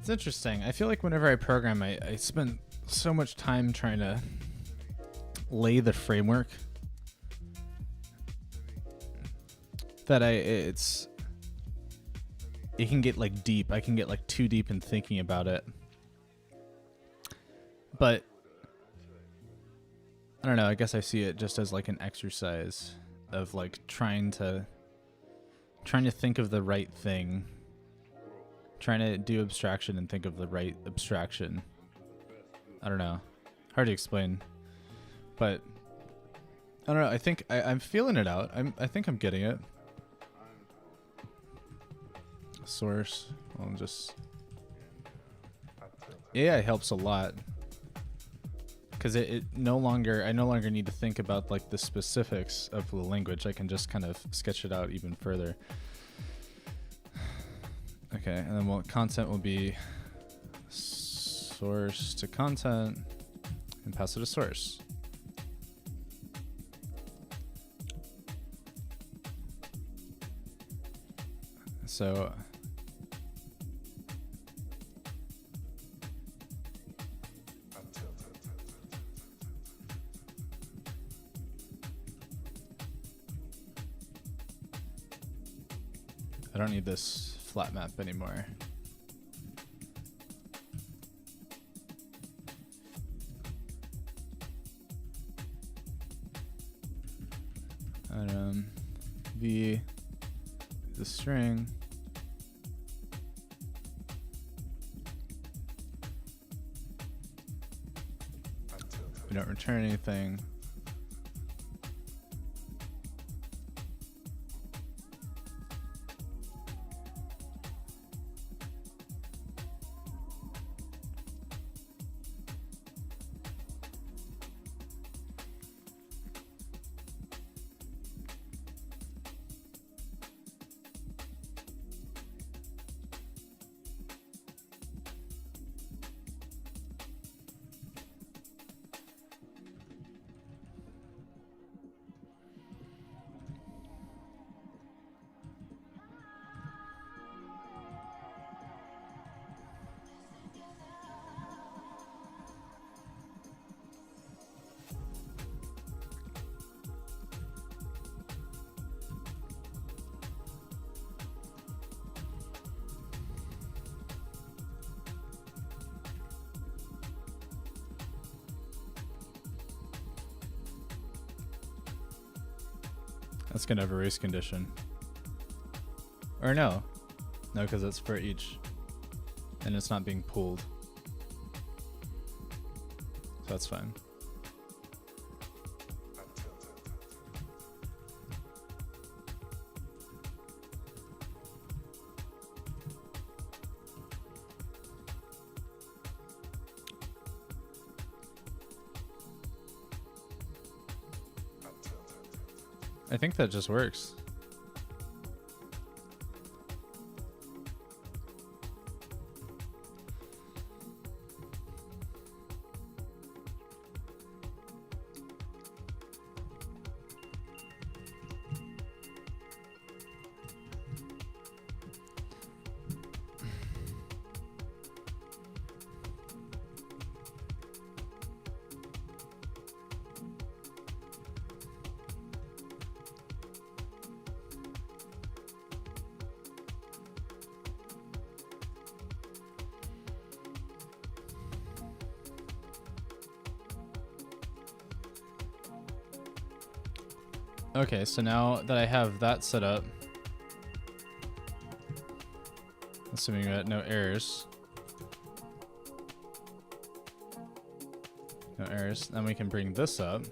It's interesting. I feel like whenever I program, I spend so much time trying to lay the framework that it can get like deep. I can get like too deep in thinking about it. But I don't know. I guess I see it just as like an exercise. of like trying to think of the right thing, trying to do abstraction and think of the right abstraction. I don't know, hard to explain, but I don't know. I think I'm feeling it out. I think I'm getting it. Source. Well, just AI helps a lot because I no longer need to think about like the specifics of the language. I can just kind of sketch it out even further. Okay, and then content will be source to content and pass it to source. So I don't need this flat map anymore. And v the string. We don't return anything. That's gonna have a race condition. Or no, because it's for each, and it's not being pulled. So that's fine. I think that just works. Okay, so now that I have that set up, assuming that no errors, then we can bring this up.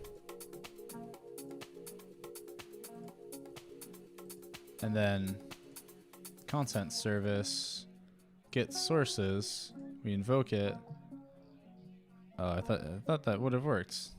And then content service, get sources, we invoke it. Oh, I thought that would have worked.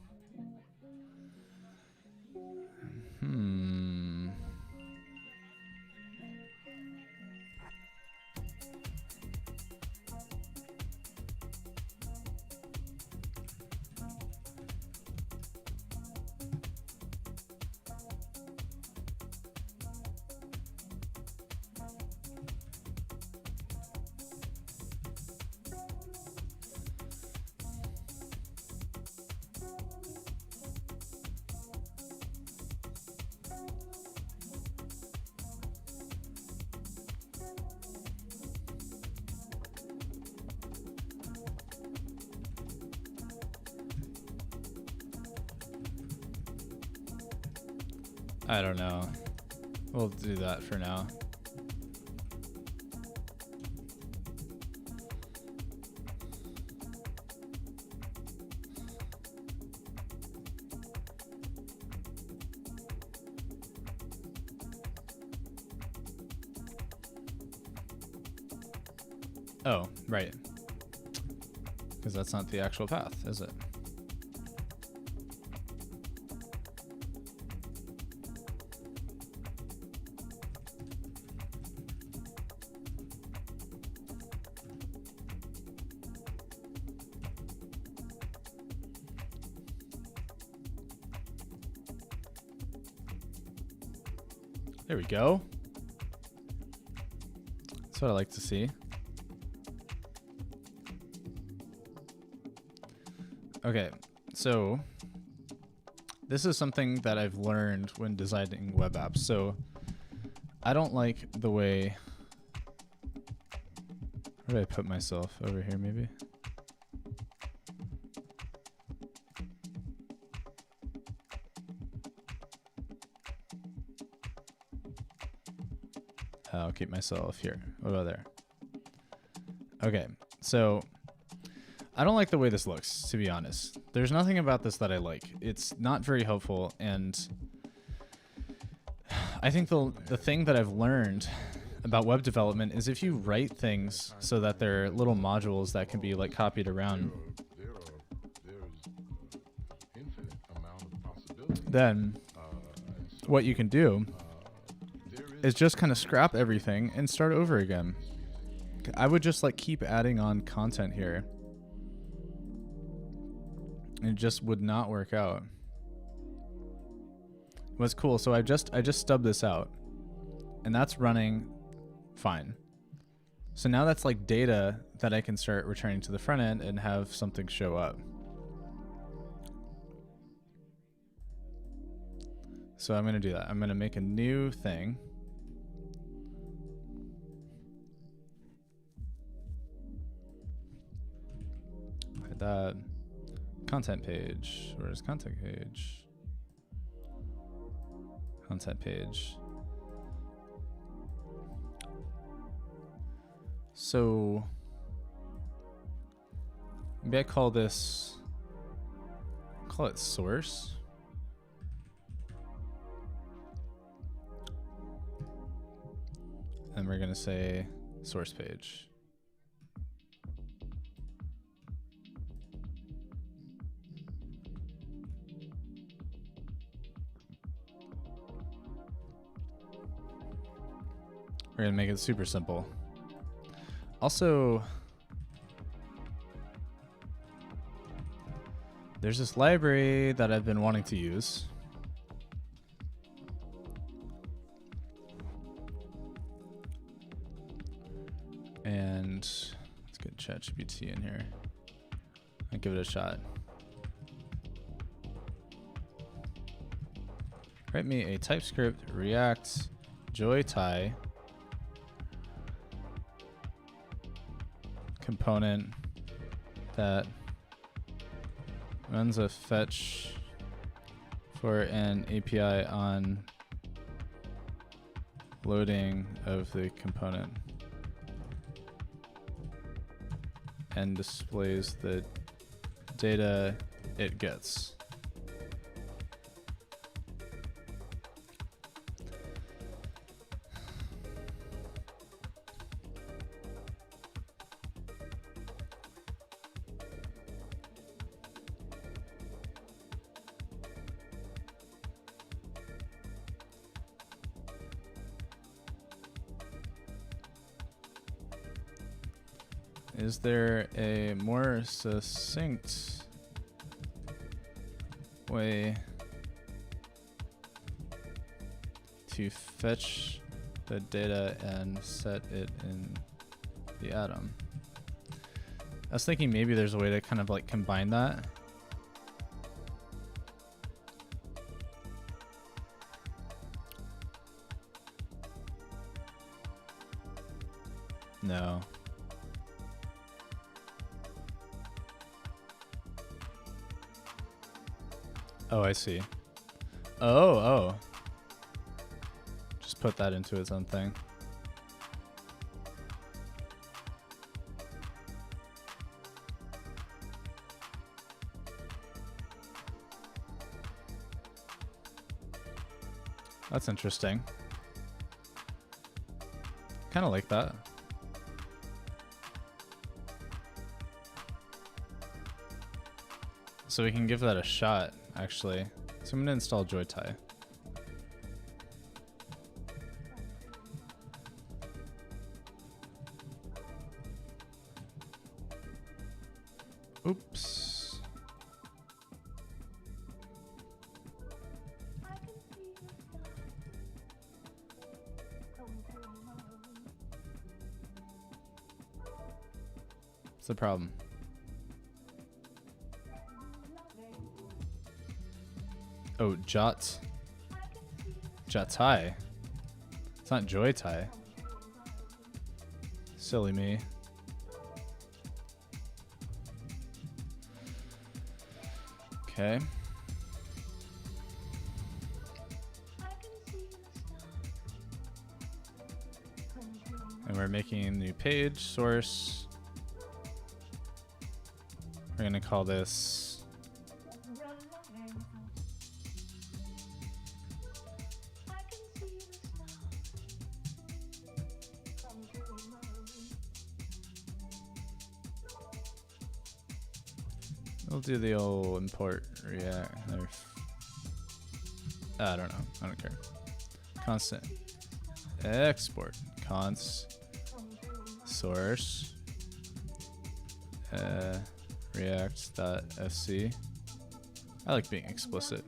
I don't know. We'll do that for now. Oh, right. Because that's not the actual path, is it? There we go. That's what I like to see. Okay, so this is something that I've learned when designing web apps. So I don't like the way... Where did I put myself? Over here, maybe? I'll keep myself here. What about there? Okay, so I don't like the way this looks, to be honest. There's nothing about this that I like. It's not very helpful, and I think the thing that I've learned about web development is if you write things so that they're little modules that can be like copied around, then what you can do is just kind of scrap everything and start over again. I would just like keep adding on content here. It just would not work out. It was cool. So I just stubbed this out, and that's running fine. So now that's like data that I can start returning to the front end and have something show up. So I'm going to do that. I'm going to make a new thing. Hit that. Content page. Where's content page? Content page. So maybe I call it source. And we're going to say source page. We're going to make it super simple. Also, there's this library that I've been wanting to use. And let's get ChatGPT in here. I'll give it a shot. Write me a TypeScript React JoyTie component that runs a fetch for an API on loading of the component and displays the data it gets. Is there a more succinct way to fetch the data and set it in the atom? I was thinking maybe there's a way to kind of like combine that. No. Oh, I see. Oh. put that into its own thing. That's interesting. Kind of like that. So we can give that a shot, actually. So I'm going to install JoyTie. Oops. What's the problem? Oh, JoyTie. It's not JoyTie. Silly me. Okay. And we're making a new page source. We're going to call this we'll do the old import React. I don't know. I don't care. Constant export const source react.fc. I like being explicit.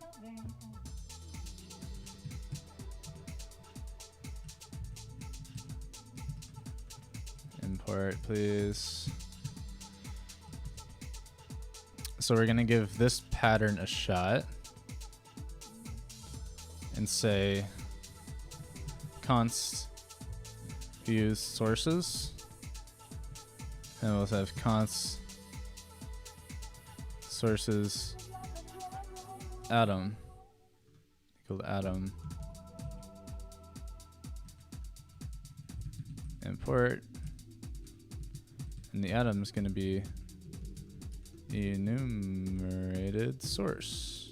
Import, please. So we're going to give this pattern a shot and say const views sources, and we'll have const sources atom equal to atom import, and the atom is going to be enumerated source.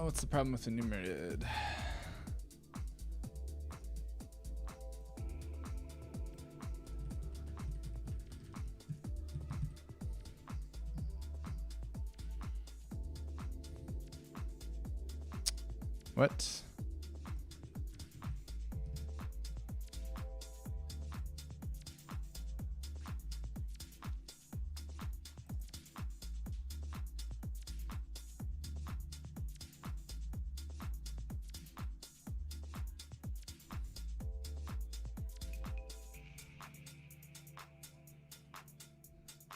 What's the problem with enumerated? What?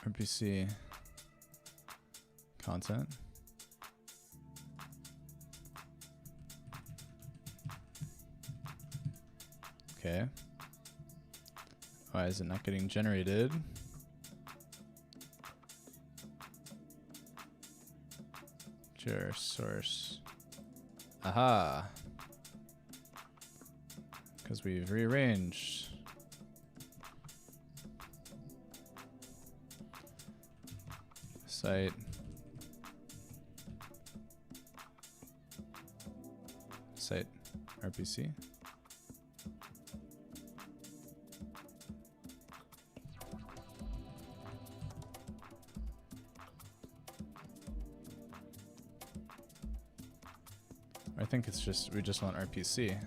RPC content. Okay. Why is it not getting generated? Sure, source. Aha. Because we've rearranged. Site. Site RPC. I think it's just, we just want RPC.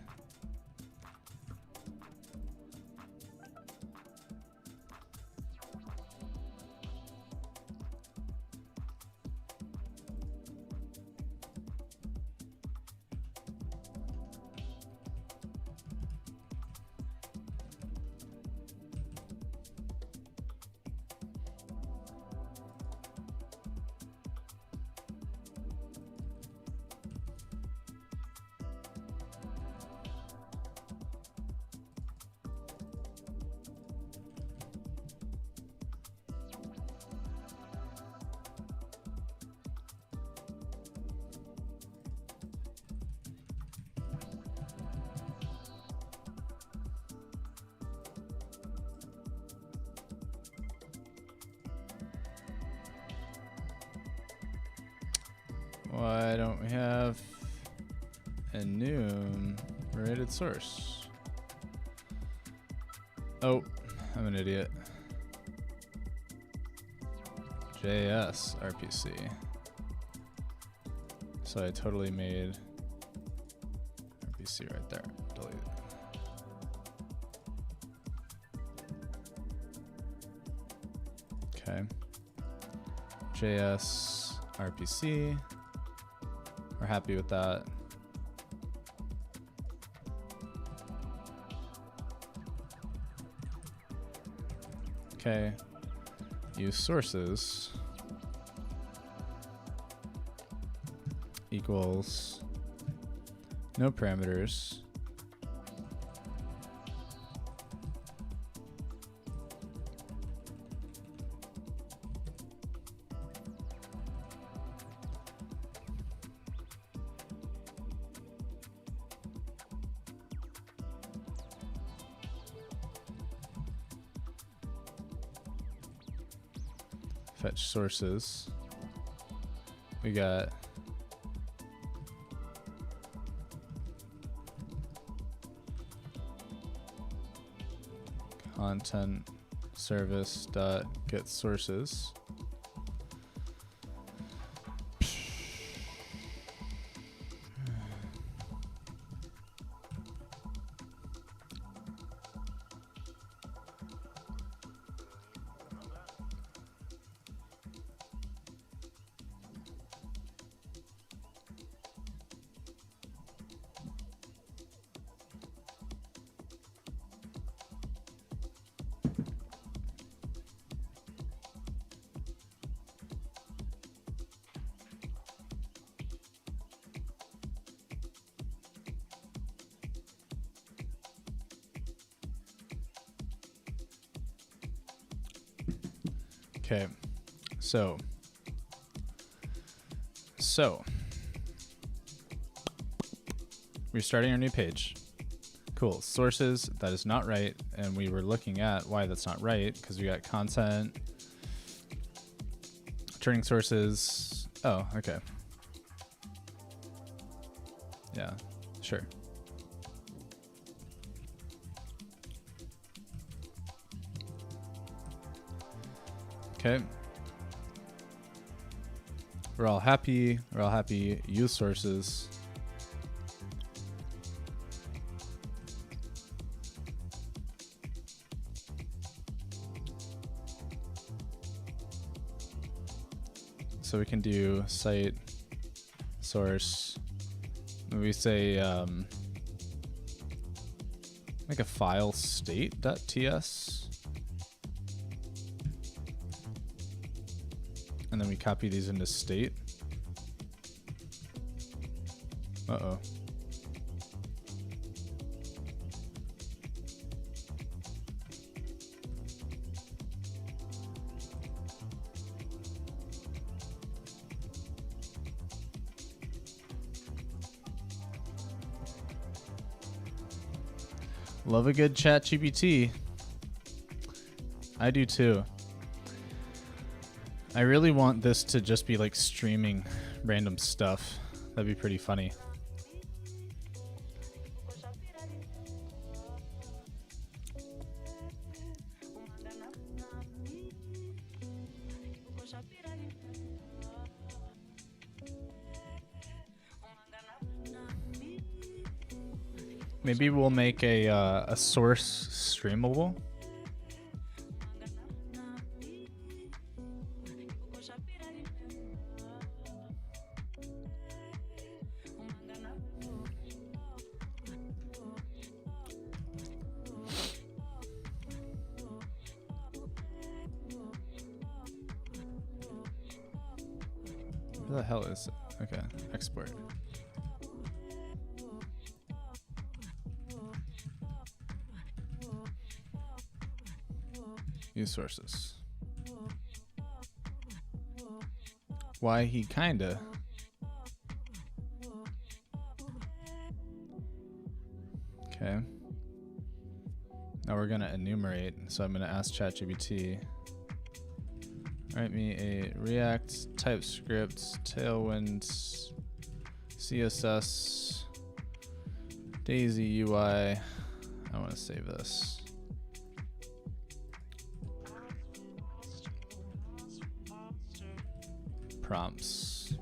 Why don't we have enumerated source? Oh, I'm an idiot. JS RPC. So I totally made RPC right there. Delete it. Okay. JS RPC. We're happy with that. Okay. Use sources equals no parameters fetch sources. We got content service dot get sources. Okay, so we're starting our new page. Cool. Sources, that is not right, and we were looking at why that's not right because we got content, turning sources. Oh, okay. Yeah, sure. Okay. We're all happy. We're all happy. Use sources. So we can do site source. We say like a file state.ts. And then we copy these into state. Uh-oh. Love a good ChatGPT. I do too. I really want this to just be like streaming random stuff. That'd be pretty funny. Maybe we'll make a source streamable. Where the hell is it? Okay, export. Use sources. Why he kinda. Okay. Now we're gonna enumerate. So I'm gonna ask ChatGPT Write me a React, TypeScript, Tailwind, CSS, Daisy UI. I want to save this. Prompts.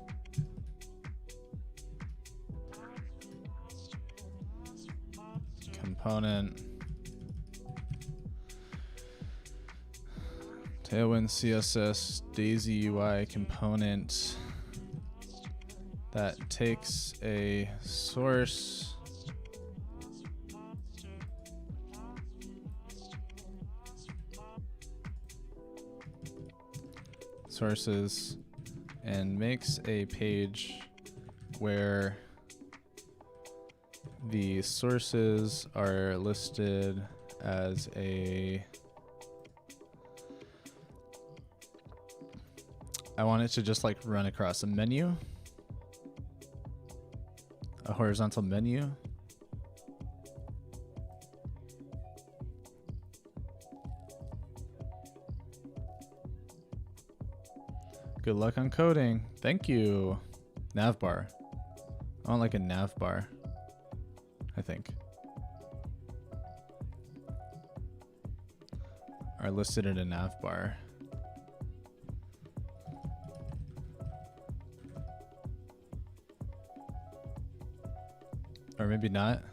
Component. Tailwind CSS Daisy UI component that takes a source sources and makes a page where the sources are listed as a I want it to just like run across a menu, a horizontal menu. Good luck on coding. Thank you. Navbar. I want like a navbar, I think. Are listed in a navbar. Or maybe not.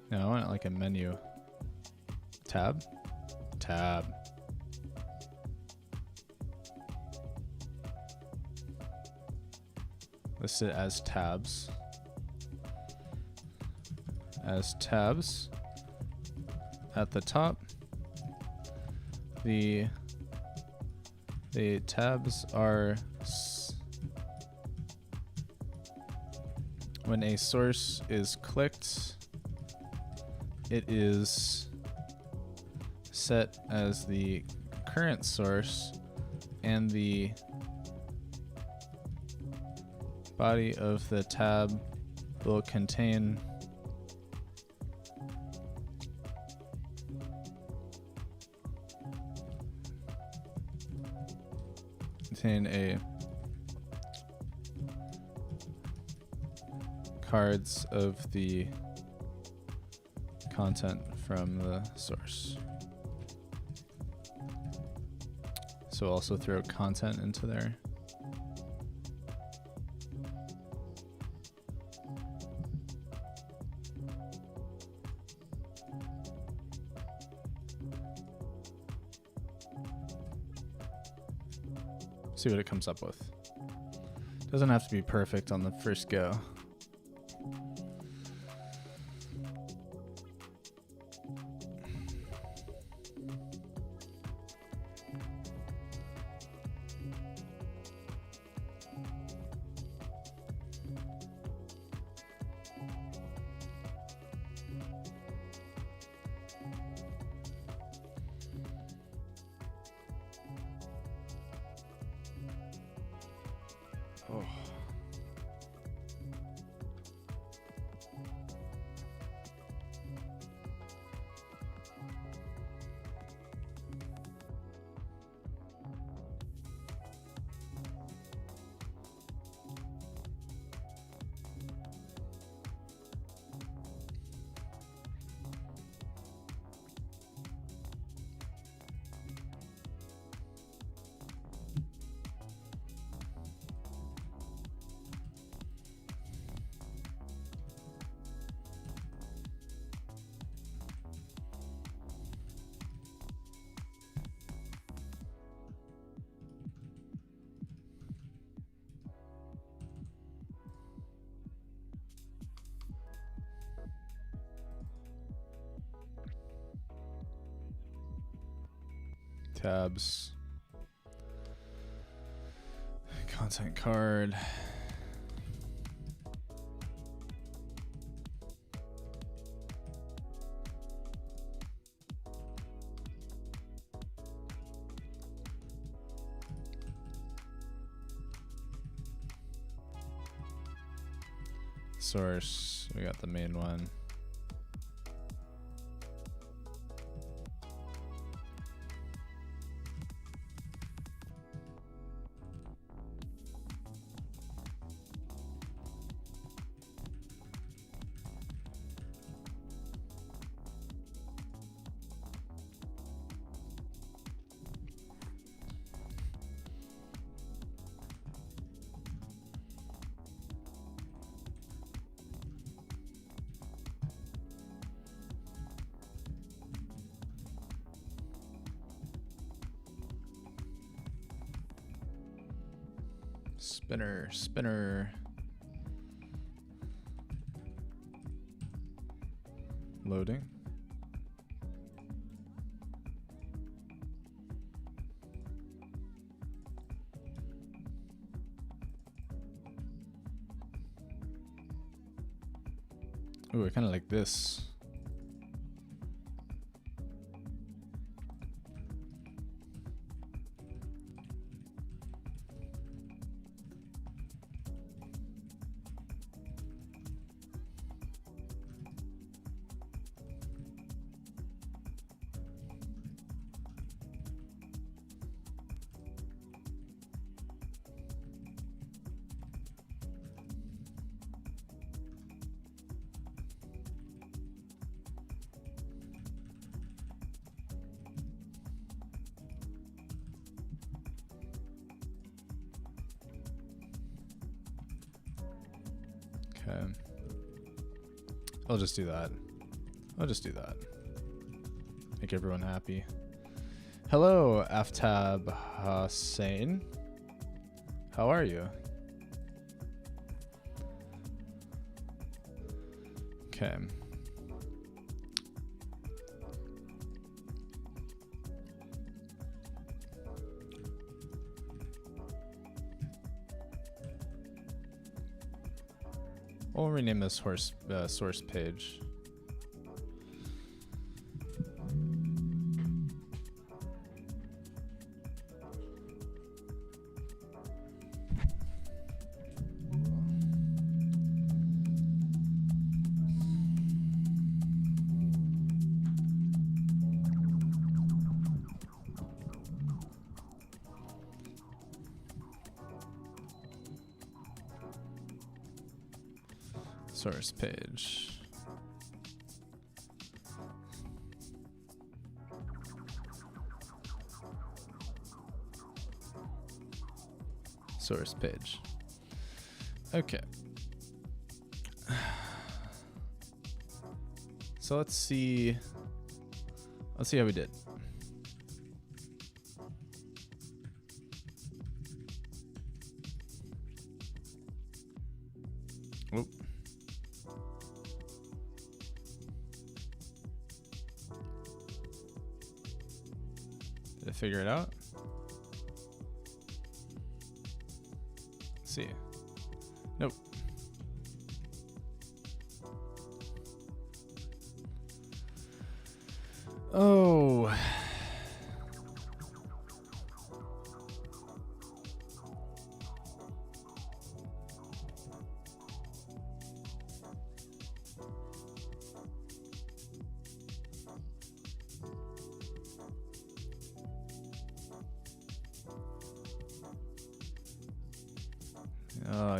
No, I want like a menu. Tab? Tab. List it as tabs. As tabs. At the top, the tabs are when a source is clicked, it is set as the current source, and the body of the tab will contain a cards of the content from the source. So also throw content into there. See what it comes up with. Doesn't have to be perfect on the first go. Oh. Tabs, content card, source, we got the main one. Spinner, spinner. Loading. Ooh, I kind of like this. Okay. I'll just do that. I'll just do that. Make everyone happy. Hello, Aftab Hussein. How are you? Okay. We'll rename this source page. Source page. Source page. Okay. So let's see how we did. Oop. Did I figure it out? Let's see. Nope. Oh.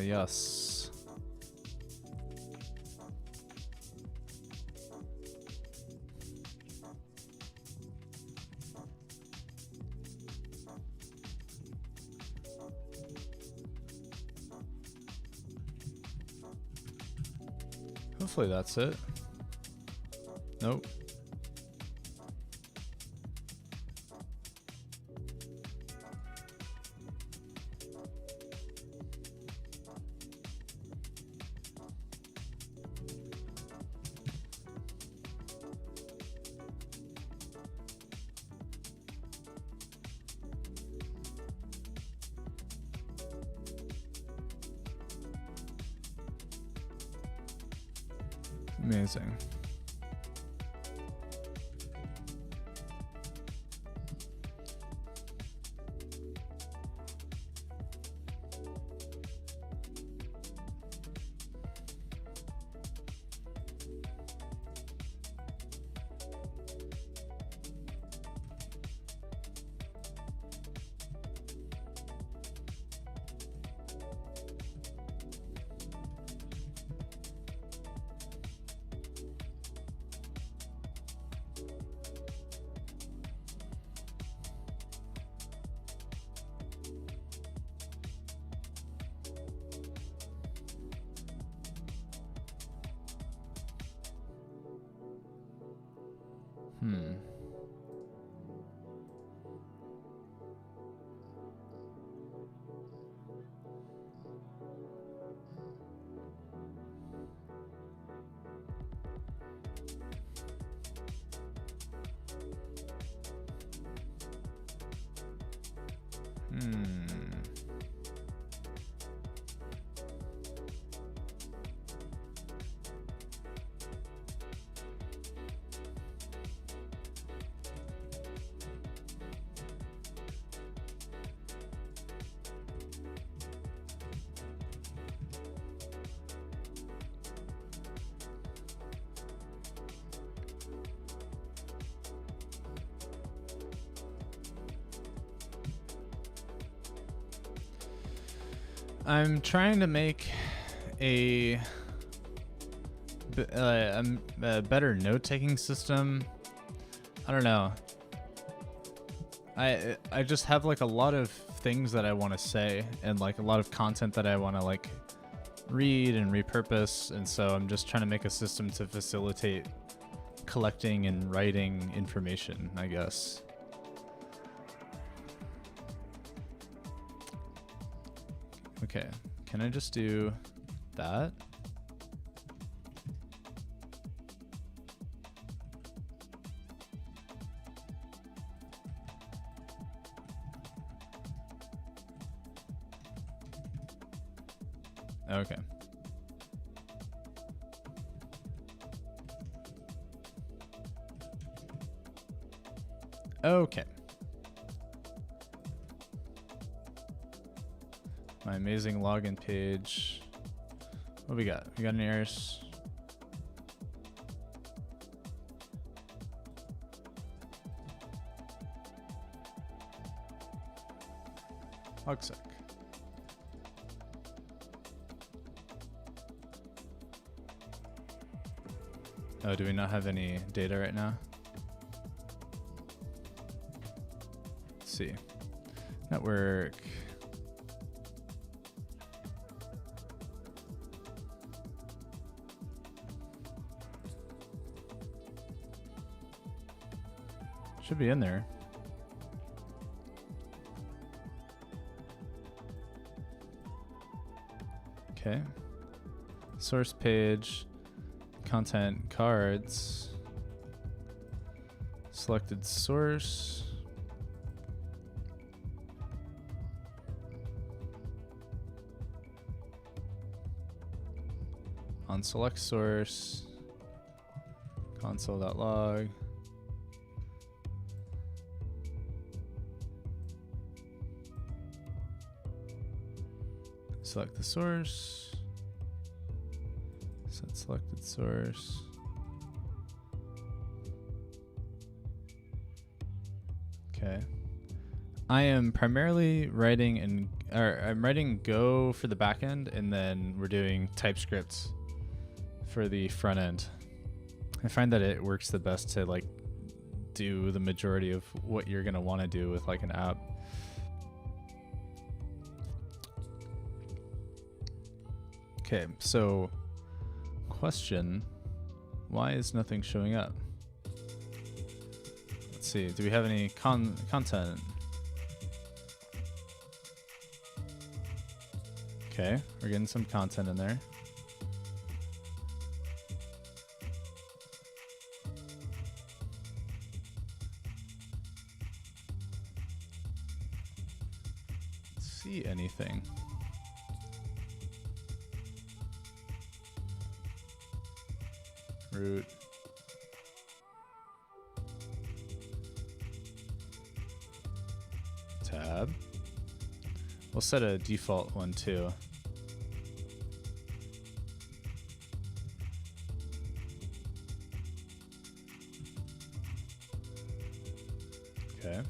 Yes. Hopefully that's it. Nope. Amazing. I'm trying to make a better note-taking system. I don't know. I just have like a lot of things that I want to say and like a lot of content that I want to like read and repurpose, and so I'm just trying to make a system to facilitate collecting and writing information, I guess. Okay, can I just do that? Okay. Okay. My amazing login page. What we got? We got any errors? Hogsec. Oh, do we not have any data right now? Let's see. Network. Should be in there. Okay. Source page, content cards, selected source. On select source, console.log. Select the source. Set selected source. Okay. I am primarily writing I'm writing Go for the backend, and then we're doing TypeScript for the front end. I find that it works the best to like do the majority of what you're gonna want to do with like an app. Okay, so question, why is nothing showing up? Let's see, do we have any content? Okay, we're getting some content in there. Let's see anything. Root. Tab. We'll set a default one too. Okay.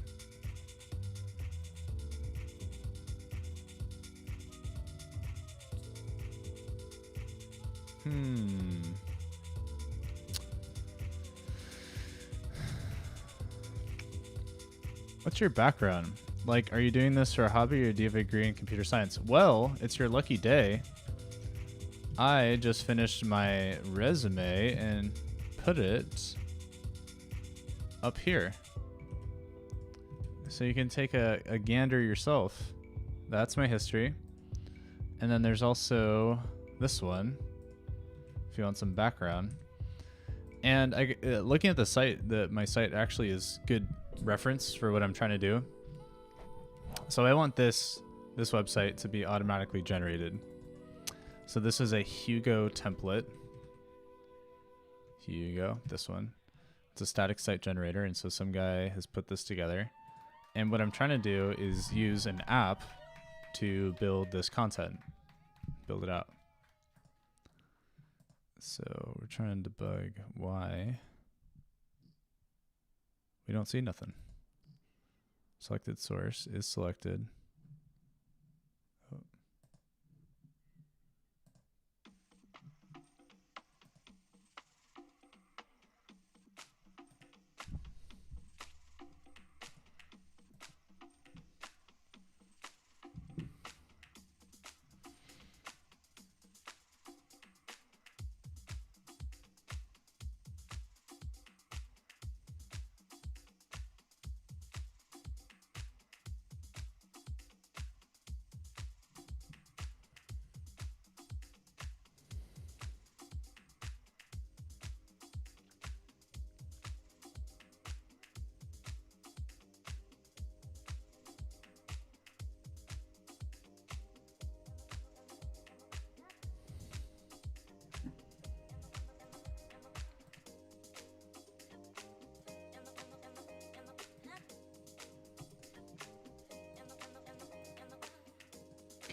What's your background? Like, are you doing this for a hobby, or do you have a degree in computer science? Well, it's your lucky day. I just finished my resume and put it up here. So you can take a gander yourself. That's my history. And then there's also this one, if you want some background. And looking at the site, my site actually is good reference for what I'm trying to do. So I want this website to be automatically generated. So this is a Hugo template. Hugo, this one. It's a static site generator, and so some guy has put this together. And what I'm trying to do is use an app to build this content, build it out. So we're trying to debug why we don't see nothing. Selected source is selected. Oh.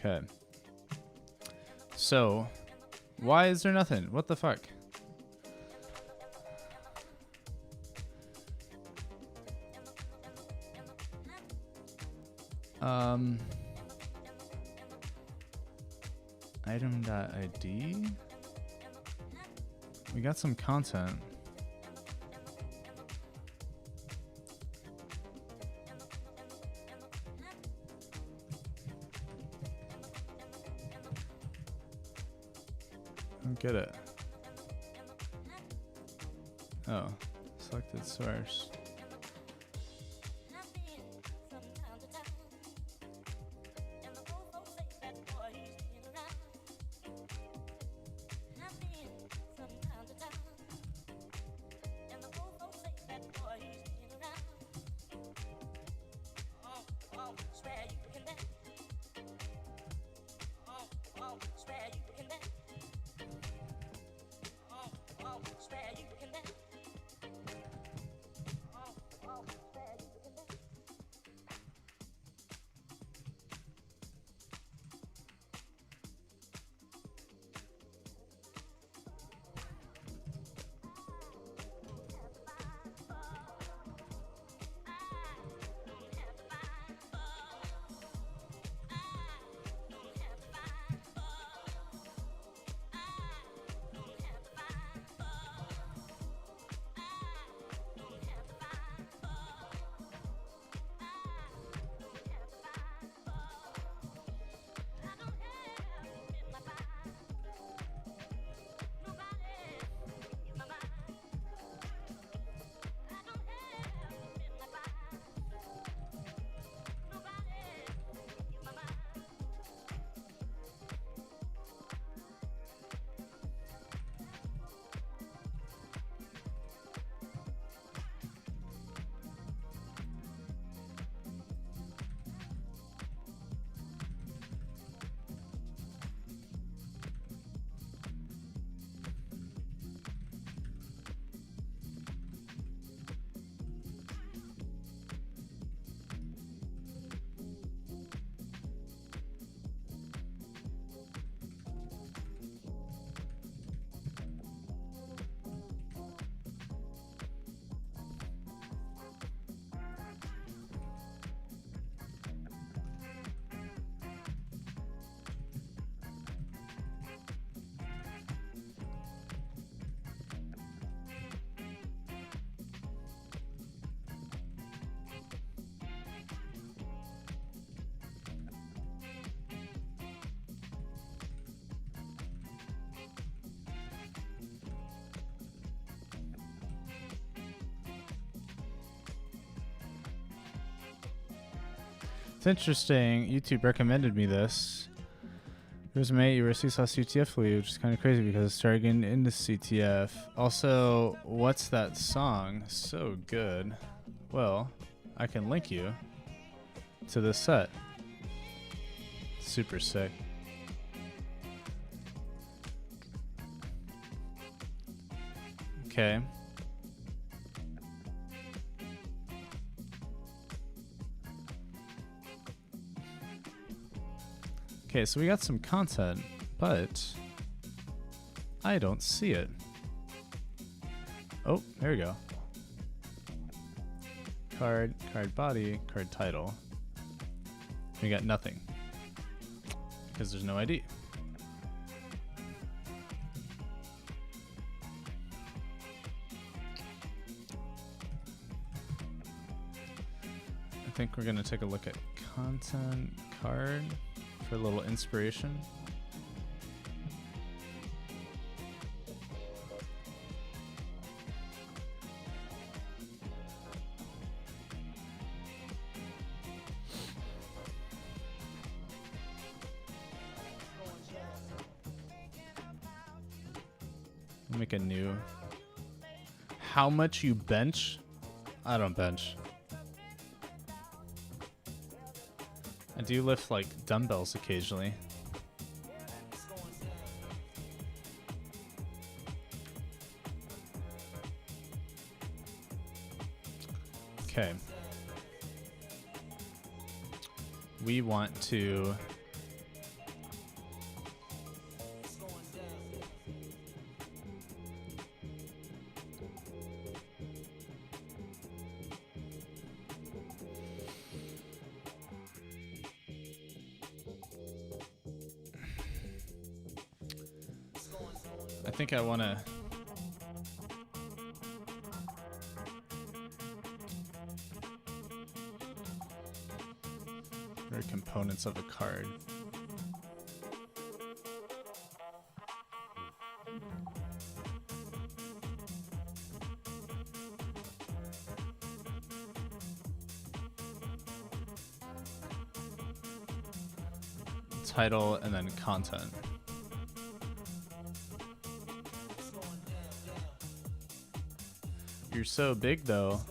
Okay. So, why is there nothing? What the fuck? Item.id. We got some content. I don't get it. Oh, selected source. It's interesting. YouTube recommended me this. Here's mate, you were a CTF lead, which is kind of crazy because I started getting into CTF. Also, what's that song? So good. Well, I can link you. to this set. Super sick. Okay. Okay, so we got some content, but I don't see it. Oh, there we go. Card, card body, card title. We got nothing because there's no ID. I think we're gonna take a look at content card for a little inspiration. Make a new. How much you bench? I don't bench. I do lift like dumbbells occasionally. Okay. We want to I think I want to components of a card. Title and then content. You're so big though.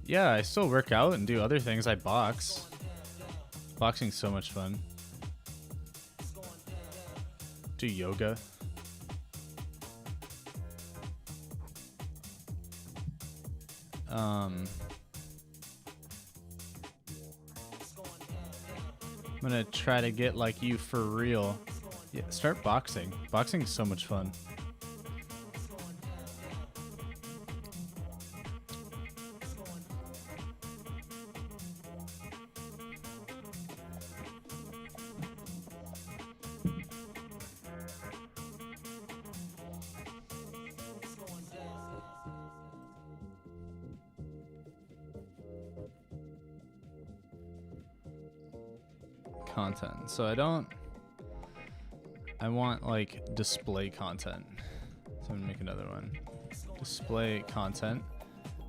Yeah, I still work out and do other things. I box. Boxing's so much fun. Do yoga. I'm gonna try to get like you for real. Yeah, start boxing. Boxing is so much fun. Content. So I want like display content. So I'm gonna make another one. Display content.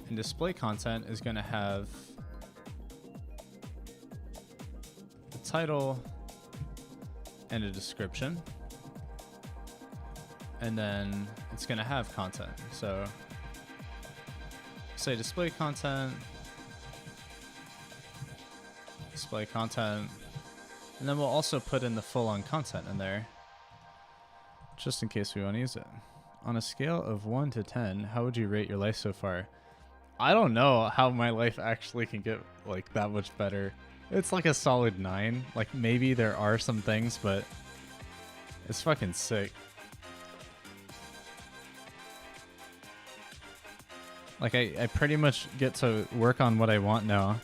And display content is gonna have the title and a description. And then it's gonna have content. So say display content, display content. And then we'll also put in the full-on content in there, just in case we want to use it. On a scale of 1 to 10, how would you rate your life so far? I don't know how my life actually can get like that much better. It's like a solid 9. Like maybe there are some things, but it's fucking sick. Like I pretty much get to work on what I want now.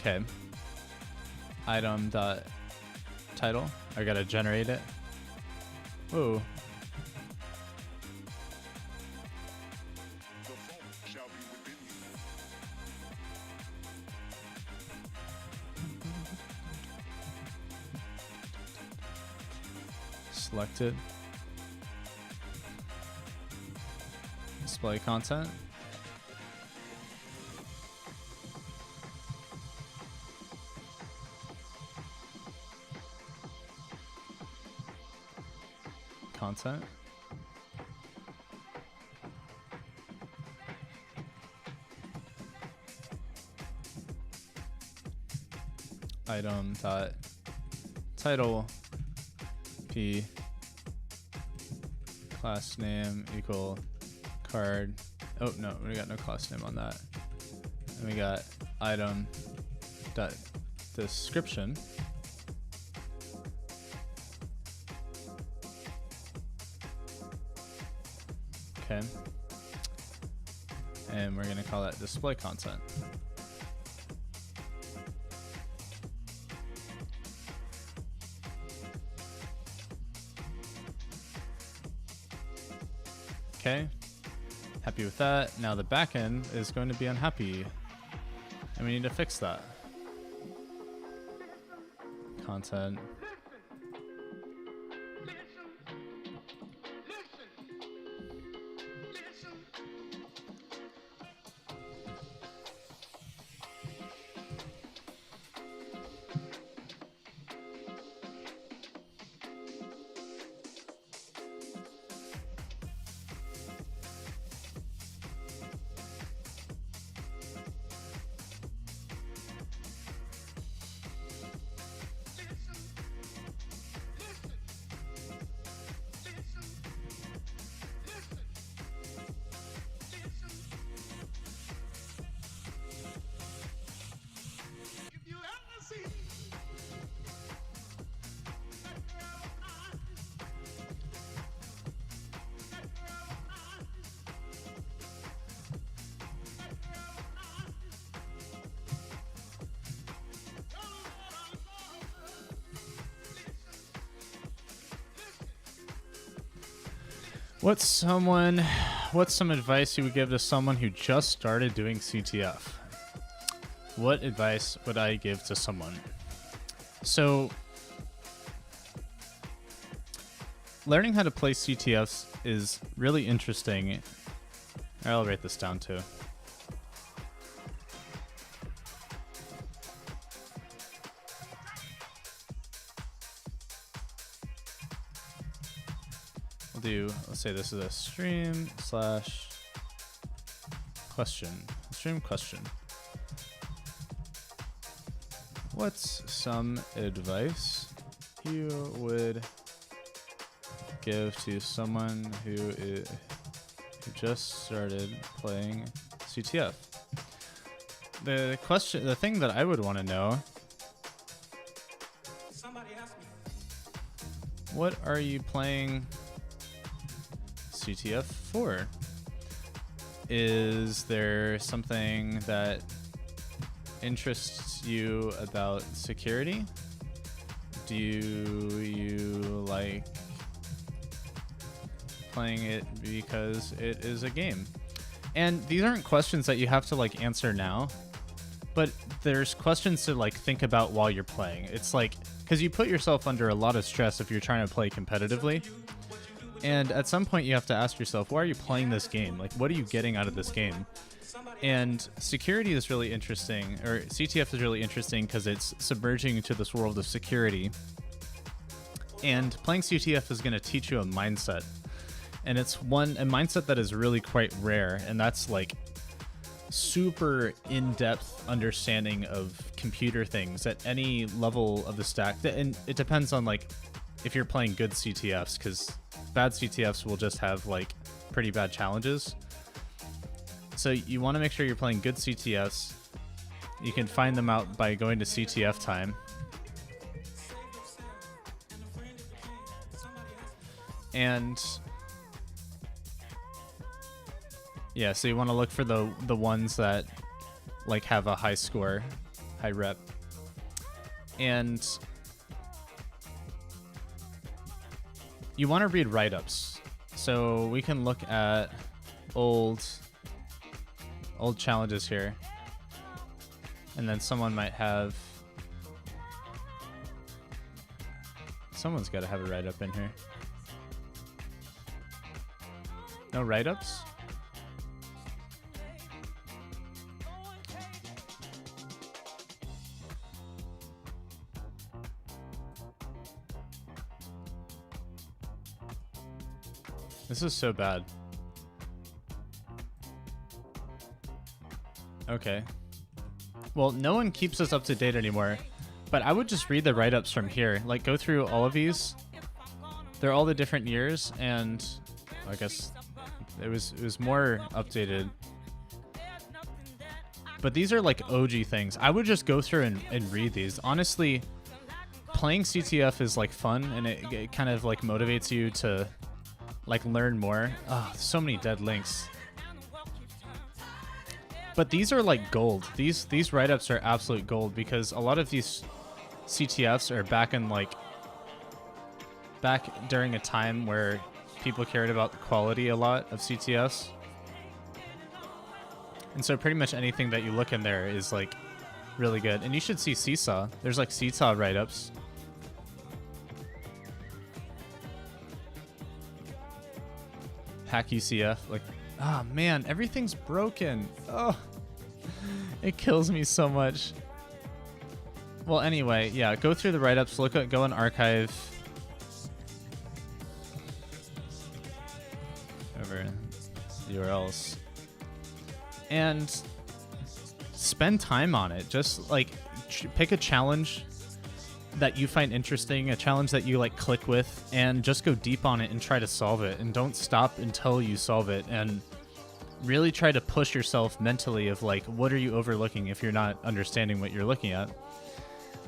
Okay. Item dot title. I gotta generate it. Whoa. Selected. display content. Content. Item dot title p class name equal card. Oh no, we got no class name on that. And we got item dot description. Okay. And we're gonna call that display content. Okay, happy with that. Now the backend is going to be unhappy, and we need to fix that. Content. What's some advice you would give to someone who just started doing CTF? What advice would I give to someone? So, learning how to play CTFs is really interesting. I'll write this down too. Let's say this is a stream question. What's some advice you would give to someone who just started playing CTF? The thing that I would want to know, what are you playing CTF for? Is there something that interests you about security? Do you like playing it because it is a game? And these aren't questions that you have to like answer now, but there's questions to like think about while you're playing. It's like, because you put yourself under a lot of stress if you're trying to play competitively. And at some point you have to ask yourself, why are you playing this game? Like, what are you getting out of this game? And security is really interesting, or CTF is really interesting because it's submerging into this world of security. And playing CTF is going to teach you a mindset. And it's a mindset that is really quite rare, and that's like super in-depth understanding of computer things at any level of the stack. And it depends on like if you're playing good CTFs, because bad CTFs will just have like pretty bad challenges. So you want to make sure you're playing good CTFs. You can find them out by going to CTF time. And yeah, so you want to look for the ones that like have a high score, high rep. And you want to read write-ups. So we can look at old challenges here. And then someone might have... Someone's got to have a write-up in here. No write-ups? This is so bad. Okay. Well, no one keeps us up to date anymore, but I would just read the write-ups from here. Like, go through all of these. They're all the different years, and I guess it was more updated. But these are like OG things. I would just go through and read these. Honestly, playing CTF is like fun, and it kind of like motivates you to like learn more. Oh, so many dead links. But these are like gold. These write-ups are absolute gold, because a lot of these CTFs are back during a time where people cared about the quality a lot of CTFs. And so pretty much anything that you look in there is like really good. And you should see Seesaw. There's like Seesaw write-ups. Hack UCF, like, ah, man, everything's broken. Oh, it kills me so much. Well, anyway, yeah, go through the write-ups, go in archive. Over URLs. And spend time on it. Just like pick a challenge that you find interesting, a challenge that you like click with, and just go deep on it and try to solve it. And don't stop until you solve it. And really try to push yourself mentally of like, what are you overlooking if you're not understanding what you're looking at?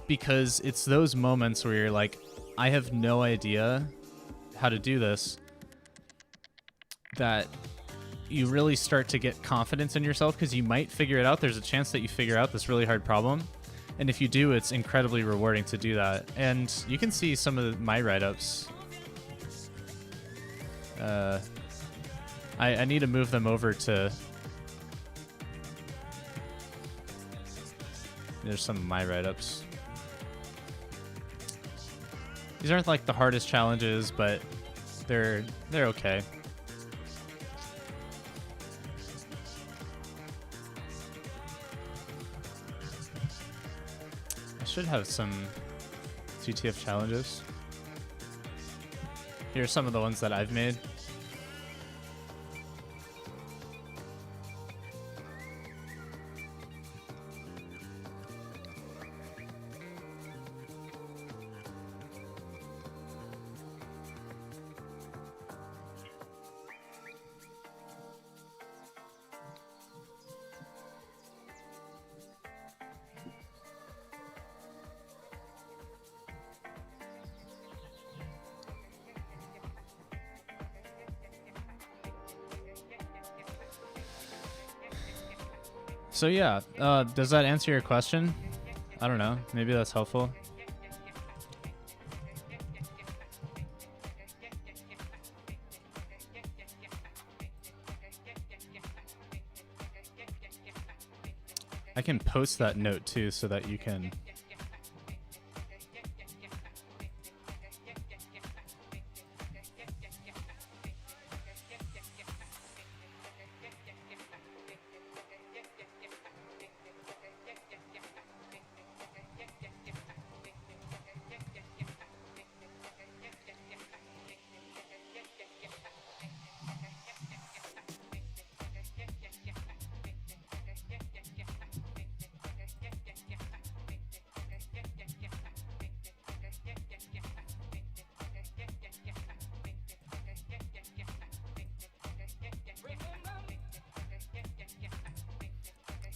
Because it's those moments where you're like, I have no idea how to do this, that you really start to get confidence in yourself, because you might figure it out. There's a chance that you figure out this really hard problem. And if you do, it's incredibly rewarding to do that. And you can see some of my write-ups. I need to move them over to... There's some of my write-ups. These aren't like the hardest challenges, but they're okay. I should have some CTF challenges. Here's some of the ones that I've made. So yeah, does that answer your question? I don't know. Maybe that's helpful. I can post that note too so that you can...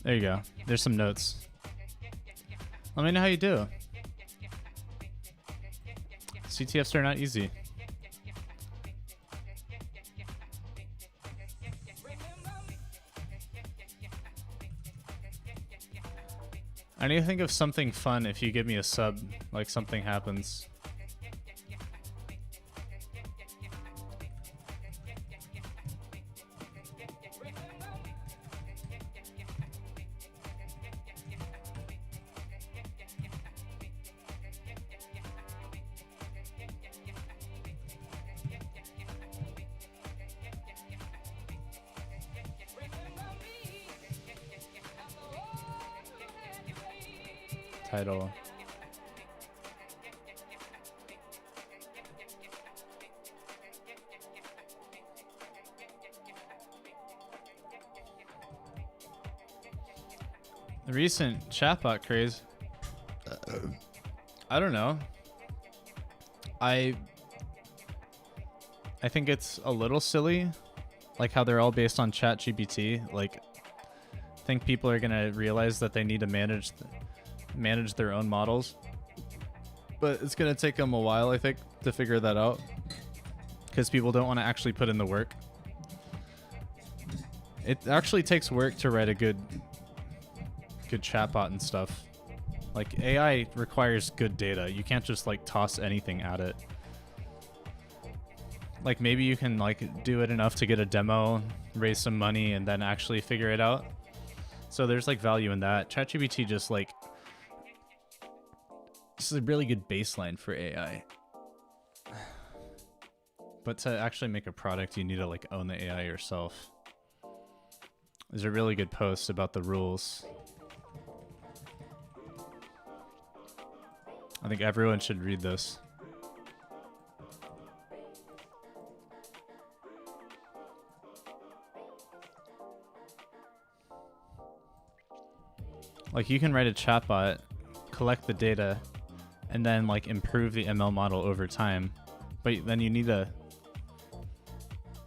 There you go. There's some notes. Let me know how you do. CTFs are not easy. I need to think of something fun if you give me a sub, like something happens. Title. The recent chatbot craze. I don't know. I think it's a little silly, like how they're all based on ChatGPT. Like, I think people are gonna realize that they need to manage their own models, but it's gonna take them a while, I think, to figure that out, because people don't want to actually put in the work. It actually takes work to write a good chatbot and stuff. Like, AI requires good data. You can't just like toss anything at it. Like, maybe you can like do it enough to get a demo, raise some money, and then actually figure it out. So there's like value in that. ChatGPT just like, this is a really good baseline for AI. But to actually make a product, you need to like own the AI yourself. There's a really good post about the rules. I think everyone should read this. Like, you can write a chatbot, collect the data, and then like improve the ML model over time. But then you need to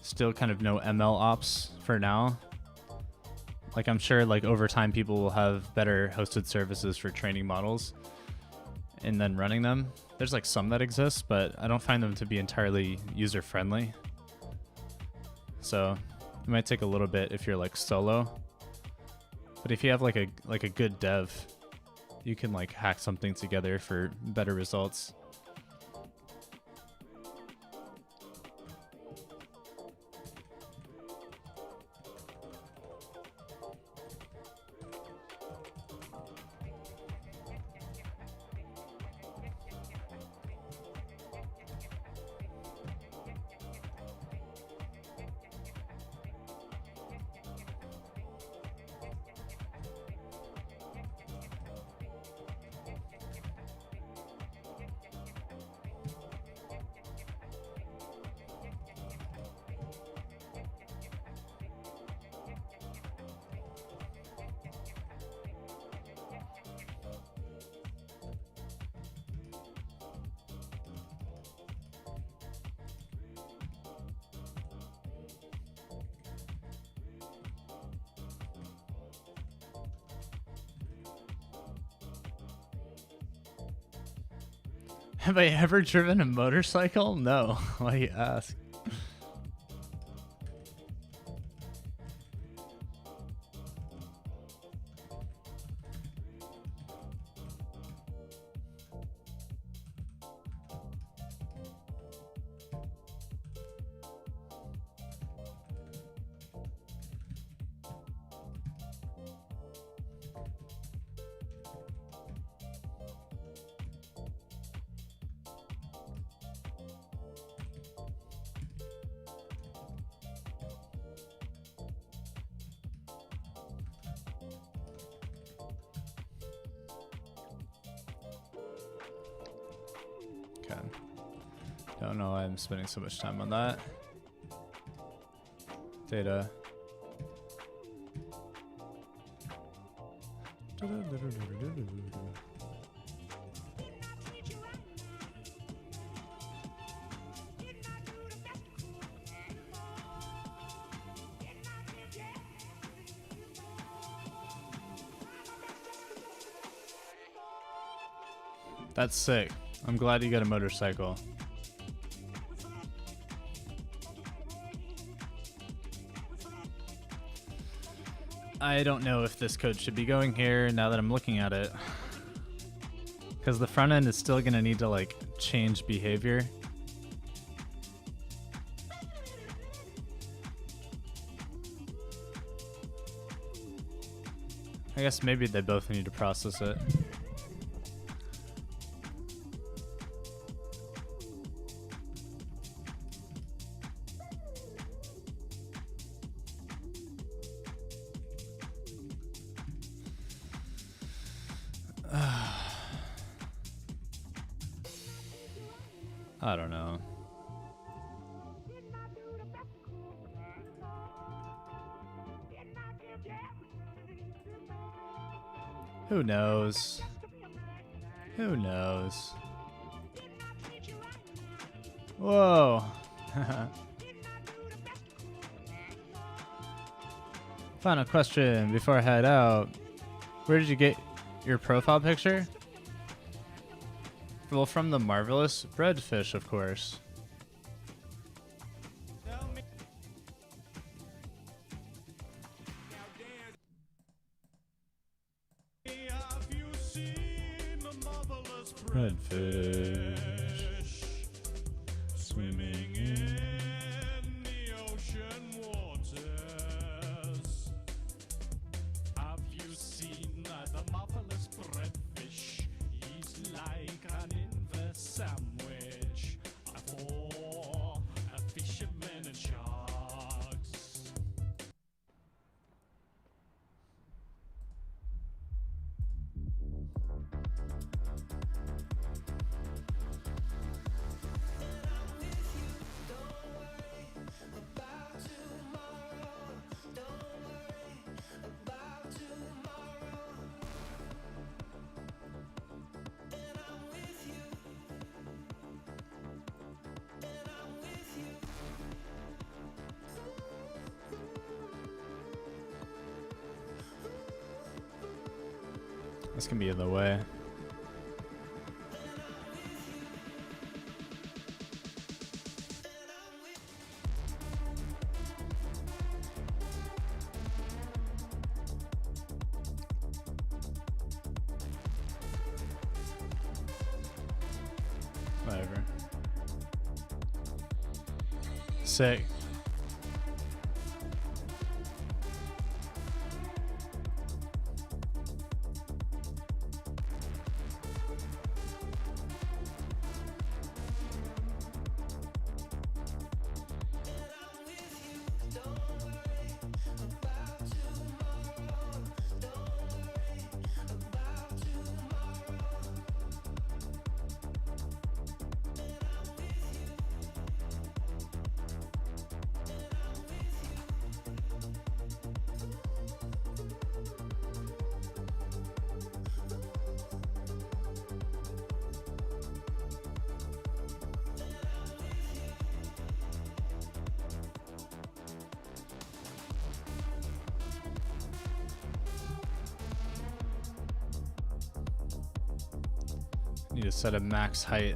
still kind of know ML ops for now. Like, I'm sure like over time people will have better hosted services for training models and then running them. There's like some that exist, but I don't find them to be entirely user friendly. So it might take a little bit if you're like solo. But if you have like a good dev, you can like hack something together for better results. Have I ever driven a motorcycle? No. Why do you ask? Okay. Don't know why I'm spending so much time on that. Data. That's sick. I'm glad you got a motorcycle. I don't know if this code should be going here now that I'm looking at it. Because the front end is still going to need to like change behavior. I guess maybe they both need to process it. I don't know. Who knows? Who knows? Whoa. Final question before I head out. Where did you get your profile picture? Well, from the marvelous breadfish, of course. Redfish swimming in the ocean waters. Have you seen the marvelous breadfish? He's like an inverse sandwich for a fisherman and sharks. This can be in the way. Whatever. Sick. Need to set a max height.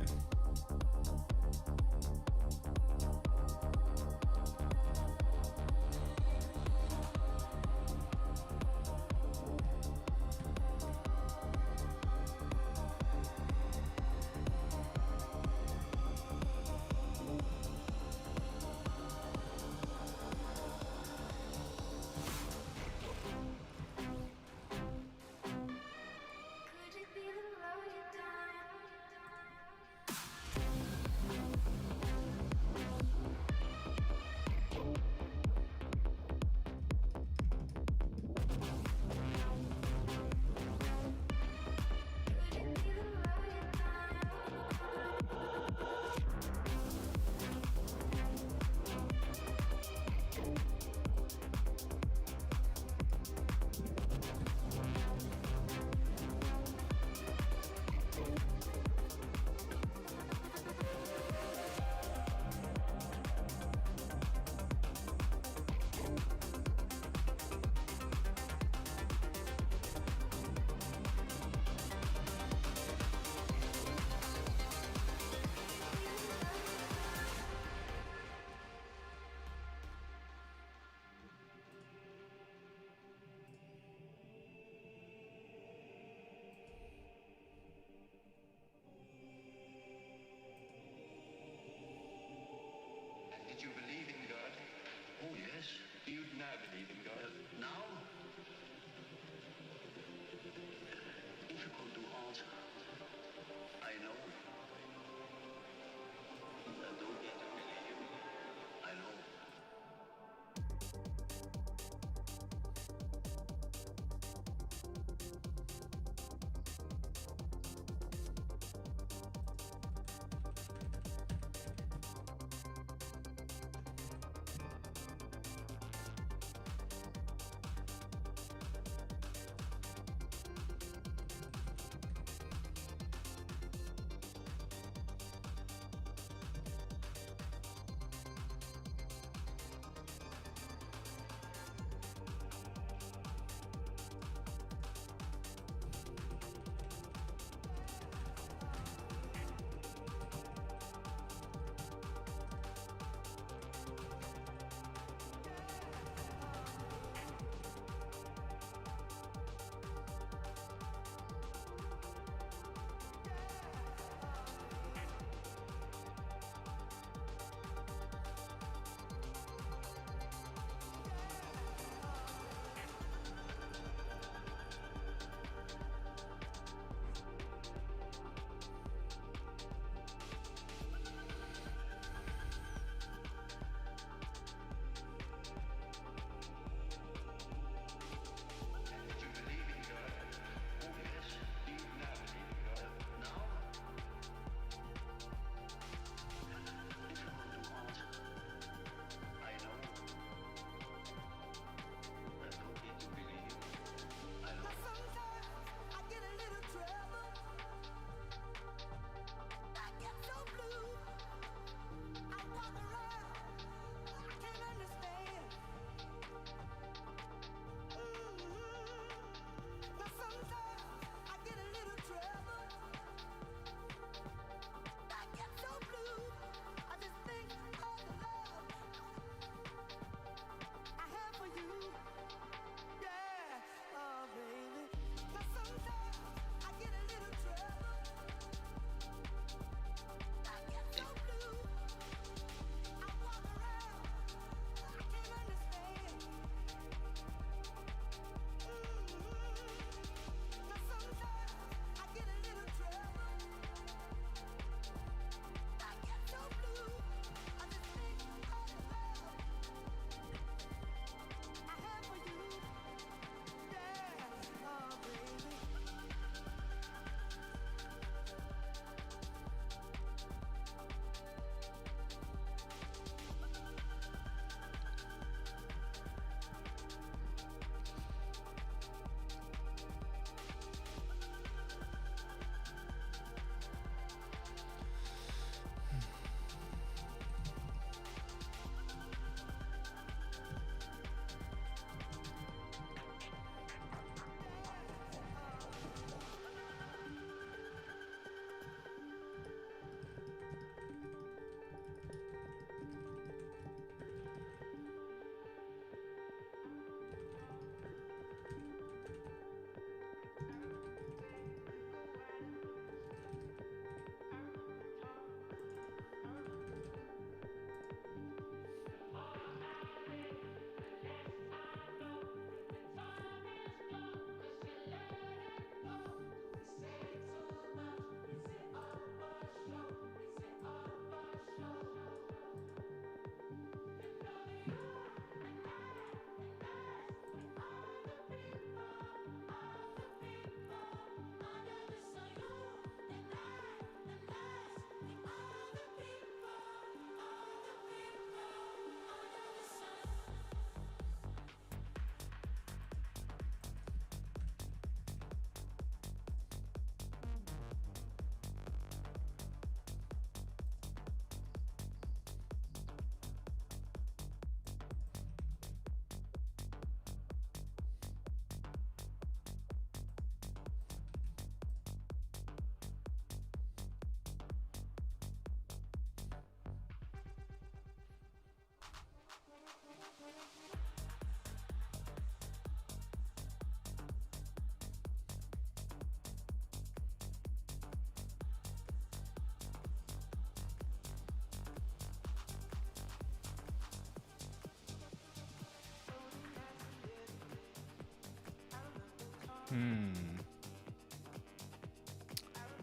Did you believe in God? Oh, yes. Do you now believe in God? Now? Difficult to answer. I know. I don't need to believe. I know.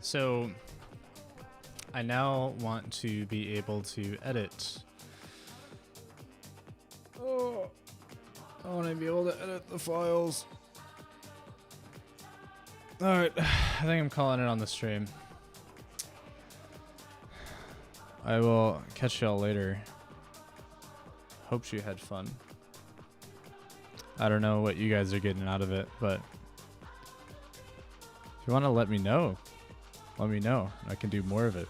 So I now want to be able to edit. Oh, I want to be able to edit the files. All right, I think I'm calling it on the stream. I will catch y'all later. Hope you had fun. I don't know what you guys are getting out of it, but if you want to let me know, I can do more of it.